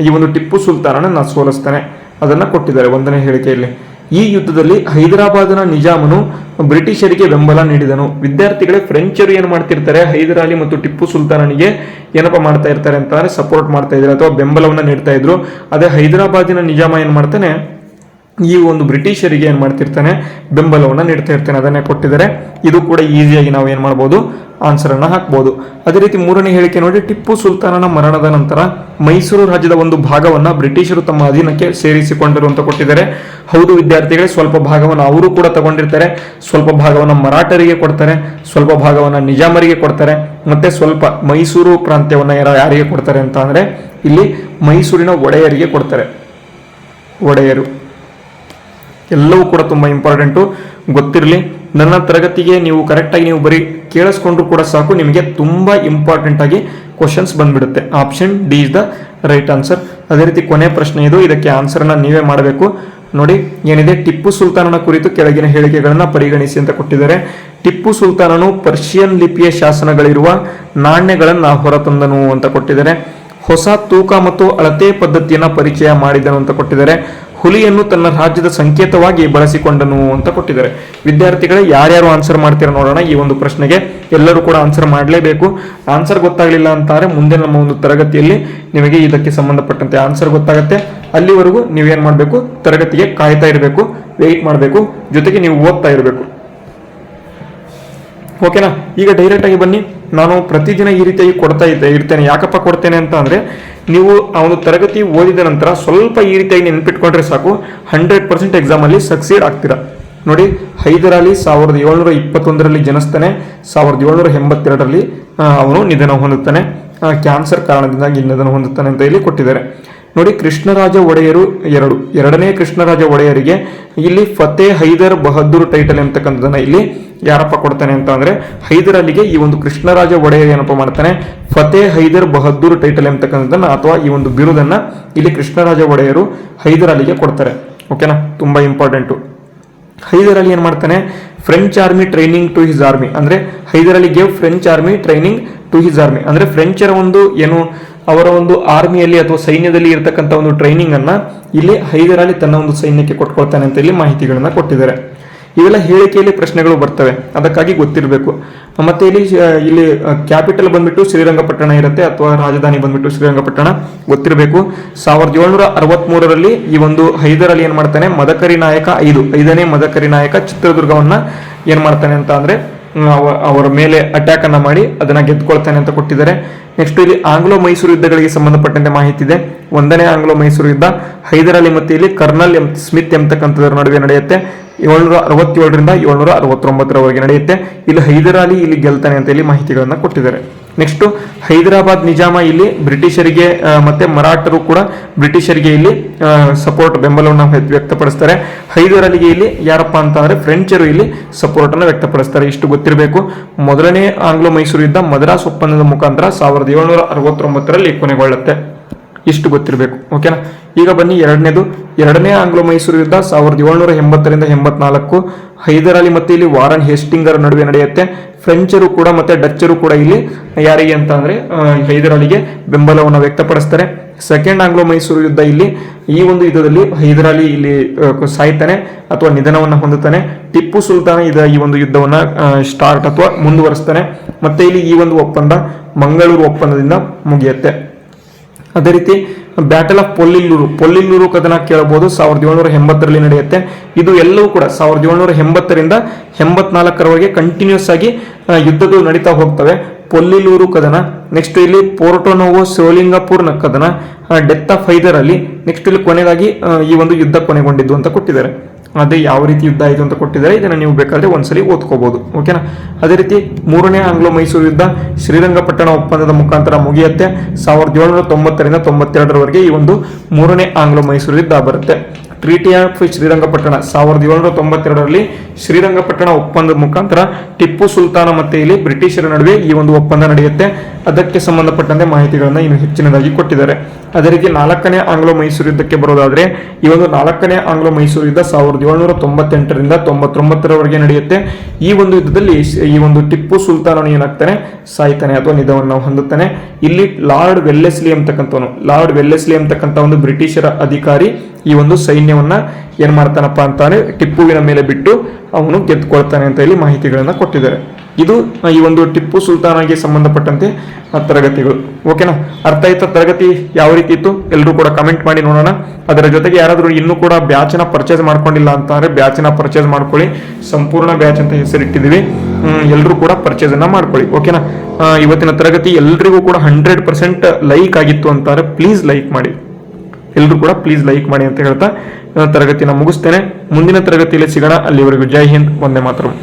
A: ಈ ಒಂದು ಟಿಪ್ಪು ಸುಲ್ತಾನನ ಸೋಲಿಸ್ತಾನೆ. ಅದನ್ನ ಕೊಟ್ಟಿದ್ದಾರೆ 1ನೇ ಹೇಳಿಕೆಯಲ್ಲಿ. ಈ ಯುದ್ಧದಲ್ಲಿ ಹೈದರಾಬಾದಿನ ನಿಜಾಮನು ಬ್ರಿಟಿಷರಿಗೆ ಬೆಂಬಲ ನೀಡಿದನು. ವಿದ್ಯಾರ್ಥಿಗಳೇ, ಫ್ರೆಂಚರು ಏನ್ ಮಾಡ್ತಿರ್ತಾರೆ, ಹೈದರಾಲಿ ಮತ್ತು ಟಿಪ್ಪು ಸುಲ್ತಾನನಿಗೆ ಏನಪ್ಪಾ ಮಾಡ್ತಾ ಇರ್ತಾರೆ ಅಂತಂದ್ರೆ ಸಪೋರ್ಟ್ ಮಾಡ್ತಾ ಇದ್ರು ಅಥವಾ ಬೆಂಬಲವನ್ನ ನೀಡ್ತಾ ಇದ್ರು. ಅದೇ ಹೈದರಾಬಾದಿನ ನಿಜಾಮ ಏನ್ ಮಾಡ್ತಾನೆ, ಈ ಒಂದು ಬ್ರಿಟಿಷರಿಗೆ ಏನ್ ಮಾಡ್ತಿರ್ತಾನೆ, ಬೆಂಬಲವನ್ನ ನೀಡ್ತಾ ಇರ್ತಾನೆ. ಅದನ್ನೇ ಕೊಟ್ಟಿದ್ದಾರೆ. ಇದು ಕೂಡ ಈಸಿಯಾಗಿ ನಾವು ಏನ್ ಮಾಡ್ಬೋದು, ಆನ್ಸರ್ ಅನ್ನ ಹಾಕ್ಬಹುದು. ಅದೇ ರೀತಿ 3ನೇ ಹೇಳಿಕೆ ನೋಡಿ, ಟಿಪ್ಪು ಸುಲ್ತಾನನ ಮರಣದ ನಂತರ ಮೈಸೂರು ರಾಜ್ಯದ ಒಂದು ಭಾಗವನ್ನ ಬ್ರಿಟಿಷರು ತಮ್ಮ ಅಧೀನಕ್ಕೆ ಸೇರಿಸಿಕೊಂಡರು ಅಂತ ಕೊಟ್ಟಿದ್ದಾರೆ. ಹೌದು ವಿದ್ಯಾರ್ಥಿಗಳೇ, ಸ್ವಲ್ಪ ಭಾಗವನ್ನು ಅವರು ಕೂಡ ತಗೊಂಡಿರ್ತಾರೆ, ಸ್ವಲ್ಪ ಭಾಗವನ್ನ ಮರಾಠರಿಗೆ ಕೊಡ್ತಾರೆ, ಸ್ವಲ್ಪ ಭಾಗವನ್ನ ನಿಜಾಮರಿಗೆ ಕೊಡ್ತಾರೆ, ಮತ್ತೆ ಸ್ವಲ್ಪ ಮೈಸೂರು ಪ್ರಾಂತ್ಯವನ್ನ ಯಾರಿಗೆ ಕೊಡ್ತಾರೆ ಅಂತ ಅಂದ್ರೆ ಇಲ್ಲಿ ಮೈಸೂರಿನ ಒಡೆಯರಿಗೆ ಕೊಡ್ತಾರೆ. ಒಡೆಯರು ಎಲ್ಲವೂ ಕೂಡ ತುಂಬಾ ಇಂಪಾರ್ಟೆಂಟು, ಗೊತ್ತಿರಲಿ. ನನ್ನ ತರಗತಿಗೆ ನೀವು ಕರೆಕ್ಟಾಗಿ ನೀವು ಬರೀ ಕೇಳಿಸ್ಕೊಂಡ್ರು ಕೂಡ ಸಾಕು, ನಿಮಗೆ ತುಂಬಾ ಇಂಪಾರ್ಟೆಂಟ್ ಆಗಿ ಕ್ವಶನ್ಸ್ ಬಂದ್ಬಿಡುತ್ತೆ. Option D is the right answer. ಅದೇ ರೀತಿ ಕೊನೆ ಪ್ರಶ್ನೆ ಇದು, ಇದಕ್ಕೆ ಆನ್ಸರ್ನ ನೀವೇ ಮಾಡಬೇಕು. ನೋಡಿ ಏನಿದೆ, ಟಿಪ್ಪು ಸುಲ್ತಾನನ ಕುರಿತು ಕೆಳಗಿನ ಹೇಳಿಕೆಗಳನ್ನ ಪರಿಗಣಿಸಿ ಅಂತ ಕೊಟ್ಟಿದ್ದಾರೆ. ಟಿಪ್ಪು ಸುಲ್ತಾನನು ಪರ್ಷಿಯನ್ ಲಿಪಿಯ ಶಾಸನಗಳಿರುವ ನಾಣ್ಯಗಳನ್ನ ಹೊರತಂದನು ಅಂತ ಕೊಟ್ಟಿದ್ದಾರೆ. ಹೊಸ ತೂಕ ಮತ್ತು ಅಳತೆ ಪದ್ಧತಿಯನ್ನ ಪರಿಚಯ ಮಾಡಿದನು ಅಂತ ಕೊಟ್ಟಿದ್ದಾರೆ. ಹುಲಿಯನ್ನು ತನ್ನ ರಾಜ್ಯದ ಸಂಕೇತವಾಗಿ ಬಳಸಿಕೊಂಡನು ಅಂತ ಕೊಟ್ಟಿದ್ದಾರೆ. ವಿದ್ಯಾರ್ಥಿಗಳೇ, ಯಾರ್ಯಾರು ಆನ್ಸರ್ ಮಾಡ್ತೀರಾ ನೋಡೋಣ. ಈ ಒಂದು ಪ್ರಶ್ನೆಗೆ ಎಲ್ಲರೂ ಕೂಡ ಆನ್ಸರ್ ಮಾಡಲೇಬೇಕು. ಆನ್ಸರ್ ಗೊತ್ತಾಗಲಿಲ್ಲ ಅಂತಾರೆ ಮುಂದೆ ನಮ್ಮ ಒಂದು ತರಗತಿಯಲ್ಲಿ ನಿಮಗೆ ಇದಕ್ಕೆ ಸಂಬಂಧಪಟ್ಟಂತೆ ಆನ್ಸರ್ ಗೊತ್ತಾಗುತ್ತೆ. ಅಲ್ಲಿವರೆಗೂ ನೀವೇನ್ ಮಾಡಬೇಕು, ತರಗತಿಗೆ ಕಾಯ್ತಾ ಇರಬೇಕು, ವೆಯ್ಟ್ ಮಾಡಬೇಕು, ಜೊತೆಗೆ ನೀವು ಓದ್ತಾ ಇರಬೇಕು. ಓಕೆನಾ. ಈಗ ಡೈರೆಕ್ಟ್ ಆಗಿ ಬನ್ನಿ. ನಾನು ಪ್ರತಿದಿನ ಈ ರೀತಿಯಾಗಿ ಕೊಡ್ತಾ ಇರ್ತೇನೆ. ಯಾಕಪ್ಪ ಕೊಡ್ತೇನೆ ಅಂತ ಅಂದ್ರೆ, ನೀವು ಆ ಒಂದು ತರಗತಿ ಓದಿದ ನಂತರ ಸ್ವಲ್ಪ ಈ ರೀತಿಯಾಗಿ ನೆನ್ಪಿಟ್ಕೊಂಡ್ರೆ ಸಾಕು, 100% ಎಕ್ಸಾಮ್ ಅಲ್ಲಿ ಸಕ್ಸೀಡ್ ಆಗ್ತೀರಾ. ನೋಡಿ, ಹೈದರಾಲಿ 1721ರಲ್ಲಿ ಜನಿಸ್ತಾನೆ, 1782ರಲ್ಲಿ ಅವನು ನಿಧನ ಹೊಂದುತ್ತಾನೆ. ಕ್ಯಾನ್ಸರ್ ಕಾರಣದಿಂದಾಗಿ ನಿಧನ ಹೊಂದುತ್ತಾನೆ ಅಂತ ಇಲ್ಲಿ ಕೊಟ್ಟಿದ್ದಾರೆ. ನೋಡಿ, ಕೃಷ್ಣರಾಜ ಒಡೆಯರು ಎರಡನೇ ಕೃಷ್ಣರಾಜ ಒಡೆಯರಿಗೆ ಇಲ್ಲಿ ಫತೇ ಹೈದರ್ ಬಹದ್ದೂರ್ ಟೈಟಲ್ ಎಂಬತಕ್ಕಂಥದ್ದನ್ನ ಇಲ್ಲಿ ಯಾರಪ್ಪ ಕೊಡ್ತಾನೆ ಅಂತ ಅಂದ್ರೆ ಹೈದರ್ ಅಲಿಗೆ ಈ ಒಂದು ಕೃಷ್ಣರಾಜ ಒಡೆಯರ್ ಏನಪ್ಪ ಮಾಡ್ತಾನೆ, ಫತೇ ಹೈದರ್ ಬಹದ್ದೂರ್ ಟೈಟಲ್ ಎಂಬತಕ್ಕಂಥದ್ದನ್ನ ಅಥವಾ ಈ ಒಂದು ಬಿರುದನ್ನ ಇಲ್ಲಿ ಕೃಷ್ಣರಾಜ ಒಡೆಯರು ಹೈದರ್ ಅಲಿಗೆ ಕೊಡ್ತಾರೆ. ಓಕೆನಾ, ತುಂಬಾ ಇಂಪಾರ್ಟೆಂಟು. ಹೈದರ್ ಅಲಿ ಏನ್ ಮಾಡ್ತಾನೆ, French army training to his army, ಅಂದ್ರೆ Hyder Ali gave French army training to his army, ಅಂದ್ರೆ ಫ್ರೆಂಚರ ಒಂದು ಏನು ಅವರ ಒಂದು ಆರ್ಮಿಯಲ್ಲಿ ಅಥವಾ ಸೈನ್ಯದಲ್ಲಿ ಇರತಕ್ಕಂಥ ಒಂದು ಟ್ರೈನಿಂಗ್ ಅನ್ನ ಇಲ್ಲಿ ಹೈದರ್ ಅಲಿ ತನ್ನ ಒಂದು ಸೈನ್ಯಕ್ಕೆ ಕೊಟ್ಕೊಳ್ತಾನೆ ಅಂತ ಇಲ್ಲಿ ಮಾಹಿತಿಗಳನ್ನ ಕೊಟ್ಟಿದ್ದಾರೆ. ಇವೆಲ್ಲ ಹೇಳಿಕೆಯಲ್ಲಿ ಪ್ರಶ್ನೆಗಳು ಬರ್ತವೆ, ಅದಕ್ಕಾಗಿ ಗೊತ್ತಿರಬೇಕು. ಮತ್ತೆ ಇಲ್ಲಿ ಕ್ಯಾಪಿಟಲ್ ಬಂದ್ಬಿಟ್ಟು ಶ್ರೀರಂಗಪಟ್ಟಣ ಇರುತ್ತೆ ಅಥವಾ ರಾಜಧಾನಿ ಬಂದ್ಬಿಟ್ಟು ಶ್ರೀರಂಗಪಟ್ಟಣ ಗೊತ್ತಿರಬೇಕು. 1763ರಲ್ಲಿ ಈ ಒಂದು ಹೈದರ್ ಅಲಿ ಏನ್ ಮಾಡ್ತಾನೆ, ಮದಕರಿ ನಾಯಕ 5ನೇ ಮದಕರಿ ನಾಯಕ ಚಿತ್ರದುರ್ಗವನ್ನ ಏನ್ ಮಾಡ್ತಾನೆ ಅಂತ ಅಂದ್ರೆ ಅವರ ಮೇಲೆ ಅಟ್ಯಾಕ್ ಅನ್ನ ಮಾಡಿ ಅದನ್ನ ಗೆದ್ಕೊಳ್ತಾನೆ ಅಂತ ಕೊಟ್ಟಿದ್ದಾರೆ. ನೆಕ್ಸ್ಟ್ ಇಲ್ಲಿ ಆಂಗ್ಲೋ ಮೈಸೂರು ಯುದ್ಧಗಳಿಗೆ ಸಂಬಂಧಪಟ್ಟಂತೆ ಮಾಹಿತಿ ಇದೆ. 1ನೇ ಆಂಗ್ಲೋ ಮೈಸೂರು ಯುದ್ಧ ಹೈದರ್ ಅಲಿ ಮತ್ತೆ ಇಲ್ಲಿ ಕರ್ನಲ್ ಸ್ಮಿತ್ ಎಂಬತಕ್ಕಂಥದ್ರ ನಡುವೆ ನಡೆಯುತ್ತೆ. 767ರಿಂದ 769ರವರೆಗೆ ನಡೆಯುತ್ತೆ. ಇಲ್ಲಿ ಹೈದರ್ ಅಲಿ ಇಲ್ಲಿ ಗೆಲ್ತಾನೆ ಅಂತ ಇಲ್ಲಿ ಮಾಹಿತಿಗಳನ್ನ ಕೊಟ್ಟಿದ್ದಾರೆ. ನೆಕ್ಸ್ಟ್ ಹೈದರಾಬಾದ್ ನಿಜಾಮ ಇಲ್ಲಿ ಬ್ರಿಟಿಷರಿಗೆ ಮತ್ತೆ ಮರಾಠರು ಕೂಡ ಬ್ರಿಟಿಷರಿಗೆ ಇಲ್ಲಿ ಸಪೋರ್ಟ್ ಬೆಂಬಲವನ್ನು ವ್ಯಕ್ತಪಡಿಸ್ತಾರೆ. ಹೈದರ್ ಅಲಿಗೆ ಇಲ್ಲಿ ಯಾರಪ್ಪ ಅಂತ ಅಂದ್ರೆ ಫ್ರೆಂಚರು ಇಲ್ಲಿ ಸಪೋರ್ಟ್ ಅನ್ನು ವ್ಯಕ್ತಪಡಿಸ್ತಾರೆ. ಇಷ್ಟು ಗೊತ್ತಿರಬೇಕು. ಮೊದಲನೇ ಆಂಗ್ಲೋ ಮೈಸೂರು ಯುದ್ಧ ಮದ್ರಾಸ್ ಒಪ್ಪಂದದ ಮುಖಾಂತರ 1769ರಲ್ಲಿ ಕೊನೆಗೊಳ್ಳುತ್ತೆ. ಇಷ್ಟು ಗೊತ್ತಿರಬೇಕು. ಓಕೆನಾ, ಈಗ ಬನ್ನಿ ಎರಡನೇ ಆಂಗ್ಲೋ ಮೈಸೂರು ಯುದ್ಧ 1780ರಿಂದ 84 ಹೈದರ್ ಅಲಿ ಮತ್ತೆ ಇಲ್ಲಿ ವಾರನ್ ಹೇಸ್ಟಿಂಗರ್ ನಡುವೆ ನಡೆಯುತ್ತೆ. ಫ್ರೆಂಚರು ಕೂಡ ಮತ್ತೆ ಡಚ್ಚರು ಕೂಡ ಇಲ್ಲಿ ಯಾರಿಗೆ ಅಂತ ಅಂದ್ರೆ ಹೈದರ್ ಅಲಿಗೆ ಬೆಂಬಲವನ್ನು ವ್ಯಕ್ತಪಡಿಸ್ತಾರೆ. ಸೆಕೆಂಡ್ ಆಂಗ್ಲೋ ಮೈಸೂರು ಯುದ್ಧ ಇಲ್ಲಿ ಈ ಒಂದು ಯುದ್ಧದಲ್ಲಿ ಹೈದರ್ ಅಲಿ ಇಲ್ಲಿ ಸಾಯ್ತಾನೆ ಅಥವಾ ನಿಧನವನ್ನು ಹೊಂದುತ್ತಾನೆ. ಟಿಪ್ಪು ಸುಲ್ತಾನ ಈ ಒಂದು ಯುದ್ಧವನ್ನ ಸ್ಟಾರ್ಟ್ ಅಥವಾ ಮುಂದುವರಿಸ್ತಾನೆ. ಮತ್ತೆ ಇಲ್ಲಿ ಈ ಒಂದು ಒಪ್ಪಂದ ಮಂಗಳೂರು ಒಪ್ಪಂದದಿಂದ ಮುಗಿಯುತ್ತೆ. ಅದೇ ರೀತಿ ಬ್ಯಾಟಲ್ ಆಫ್ ಪೊಲ್ಲಿಲ್ಲೂರು ಕದನ ಕೇಳಬಹುದು, 1780ರಲ್ಲಿ ನಡೆಯುತ್ತೆ. ಇದು ಎಲ್ಲವೂ ಕೂಡ 1780ರಿಂದ 84ರವರೆಗೆ ಕಂಟಿನ್ಯೂಸ್ ಆಗಿ ಯುದ್ಧಗಳು ನಡೀತಾ ಹೋಗ್ತವೆ. ಪೊಲ್ಲಿಲ್ಲೂರು ಕದನ, ನೆಕ್ಸ್ಟ್ ಇಲ್ಲಿ ಪೋರ್ಟೋನೋವೋ ಸೋಲಿಂಗಪುರ್ ಕದನ, death of Hyder Ali, next ಇಲ್ಲಿ ಕೊನೆಗಾಗಿ ಈ ಒಂದು ಯುದ್ಧ ಕೊನೆಗೊಂಡಿದ್ದು ಅಂತ ಕೊಟ್ಟಿದ್ದಾರೆ. ಅದೇ ಯಾವ ರೀತಿ ಯುದ್ಧ ಆಯಿತು ಅಂತ ಕೊಟ್ಟಿದ್ದಾರೆ, ಇದನ್ನು ನೀವು ಬೇಕಾದ್ರೆ ಒಂದ್ಸಲಿ ಓದ್ಕೋಬಹುದು. ಓಕೆನಾ, ಅದೇ ರೀತಿ 3ನೇ ಆಂಗ್ಲೋ ಮೈಸೂರು ಯುದ್ಧ ಶ್ರೀರಂಗಪಟ್ಟಣ ಒಪ್ಪಂದದ ಮುಖಾಂತರ ಮುಗಿಯುತ್ತೆ. 1790ರಿಂದ 92ರವರೆಗೆ ಈ ಒಂದು 3ನೇ ಆಂಗ್ಲೋ ಮೈಸೂರು ಯುದ್ಧ ಬರುತ್ತೆ. ಟ್ರೀಟಿ ಆಫ್ ಶ್ರೀರಂಗಪಟ್ಟಣ 1792ರಲ್ಲಿ ಶ್ರೀರಂಗಪಟ್ಟಣ ಒಪ್ಪಂದದ ಮುಖಾಂತರ ಟಿಪ್ಪು ಸುಲ್ತಾನ ಮತ್ತೆ ಇಲ್ಲಿ ಬ್ರಿಟಿಷರ ನಡುವೆ ಈ ಒಂದು ಒಪ್ಪಂದ ನಡೆಯುತ್ತೆ. ಅದಕ್ಕೆ ಸಂಬಂಧಪಟ್ಟಂತೆ ಮಾಹಿತಿಗಳನ್ನ ಇನ್ನು ಹೆಚ್ಚಿನದಾಗಿ ಕೊಟ್ಟಿದ್ದಾರೆ. ಅದೇ ರೀತಿ 4ನೇ ಆಂಗ್ಲೋ ಮೈಸೂರು ಯುದ್ಧಕ್ಕೆ ಬರೋದಾದ್ರೆ ಈ ಒಂದು 4ನೇ ಆಂಗ್ಲೋ ಮೈಸೂರು ಯುದ್ಧ 1798ರಿಂದ 99ರವರೆಗೆ ನಡೆಯುತ್ತೆ. ಈ ಒಂದು ಯುದ್ಧದಲ್ಲಿ ಈ ಒಂದು ಟಿಪ್ಪು ಸುಲ್ತಾನನು ಏನಾಗ್ತಾನೆ, ಸಾಯ್ತಾನೆ ಅಥವಾ ನಿಧನವನ್ನು ಹೊಂದುತ್ತಾನೆ. ಇಲ್ಲಿ ಲಾರ್ಡ್ ವೆಲ್ಲೆಸ್ಲಿ ಅಂತಕ್ಕಂಥ ಒಂದು ಬ್ರಿಟಿಷರ ಅಧಿಕಾರಿ ಈ ಒಂದು ಸೈನ್ಯವನ್ನ ಏನ್ ಮಾಡ್ತಾನಪ್ಪ ಅಂತಾನೆ ಟಿಪ್ಪುವಿನ ಮೇಲೆ ಬಿಟ್ಟು ಅವನು ಗೆದ್ದುಕೊಳ್ತಾನೆ ಅಂತ ಇಲ್ಲಿ ಮಾಹಿತಿಗಳನ್ನ ಕೊಟ್ಟಿದ್ದಾರೆ. ಇದು ಈ ಒಂದು ಟಿಪ್ಪು ಸುಲ್ತಾನಿಗೆ ಸಂಬಂಧಪಟ್ಟಂತೆ ತರಗತಿಗಳು. ಓಕೆನಾ, ಅರ್ಥ ಆಯ್ತಾ? ತರಗತಿ ಯಾವ ರೀತಿ ಇತ್ತು ಎಲ್ಲರೂ ಕೂಡ ಕಮೆಂಟ್ ಮಾಡಿ ನೋಡೋಣ. ಅದರ ಜೊತೆಗೆ ಯಾರಾದರೂ ಇನ್ನೂ ಕೂಡ ಬ್ಯಾಚನ್ನ ಪರ್ಚೇಸ್ ಮಾಡ್ಕೊಂಡಿಲ್ಲ ಅಂತ ಅಂದ್ರೆ ಬ್ಯಾಚನ್ನ ಪರ್ಚೇಸ್ ಮಾಡ್ಕೊಳ್ಳಿ. ಸಂಪೂರ್ಣ ಬ್ಯಾಚ್ ಅಂತ ಹೆಸರಿಟ್ಟಿದ್ದೀವಿ, ಎಲ್ಲರೂ ಕೂಡ ಪರ್ಚೇಸ್ ಅನ್ನ ಮಾಡ್ಕೊಳ್ಳಿ. ಓಕೆನಾ, ಇವತ್ತಿನ ತರಗತಿ ಎಲ್ರಿಗೂ ಕೂಡ 100% ಲೈಕ್ ಆಗಿತ್ತು ಅಂತಾರೆ. ಪ್ಲೀಸ್ ಲೈಕ್ ಮಾಡಿ, ಎಲ್ಲರೂ ಕೂಡ ಪ್ಲೀಸ್ ಲೈಕ್ ಮಾಡಿ ಅಂತ ಹೇಳ್ತಾ ತರಗತಿನ ಮುಗಿಸ್ತೇನೆ. ಮುಂದಿನ ತರಗತಿಯಲ್ಲಿ ಸಿಗೋಣ. ಅಲ್ಲಿವರೆಗೂ ಜೈ ಹಿಂದ್, ವಂದೇ ಮಾತರಂ.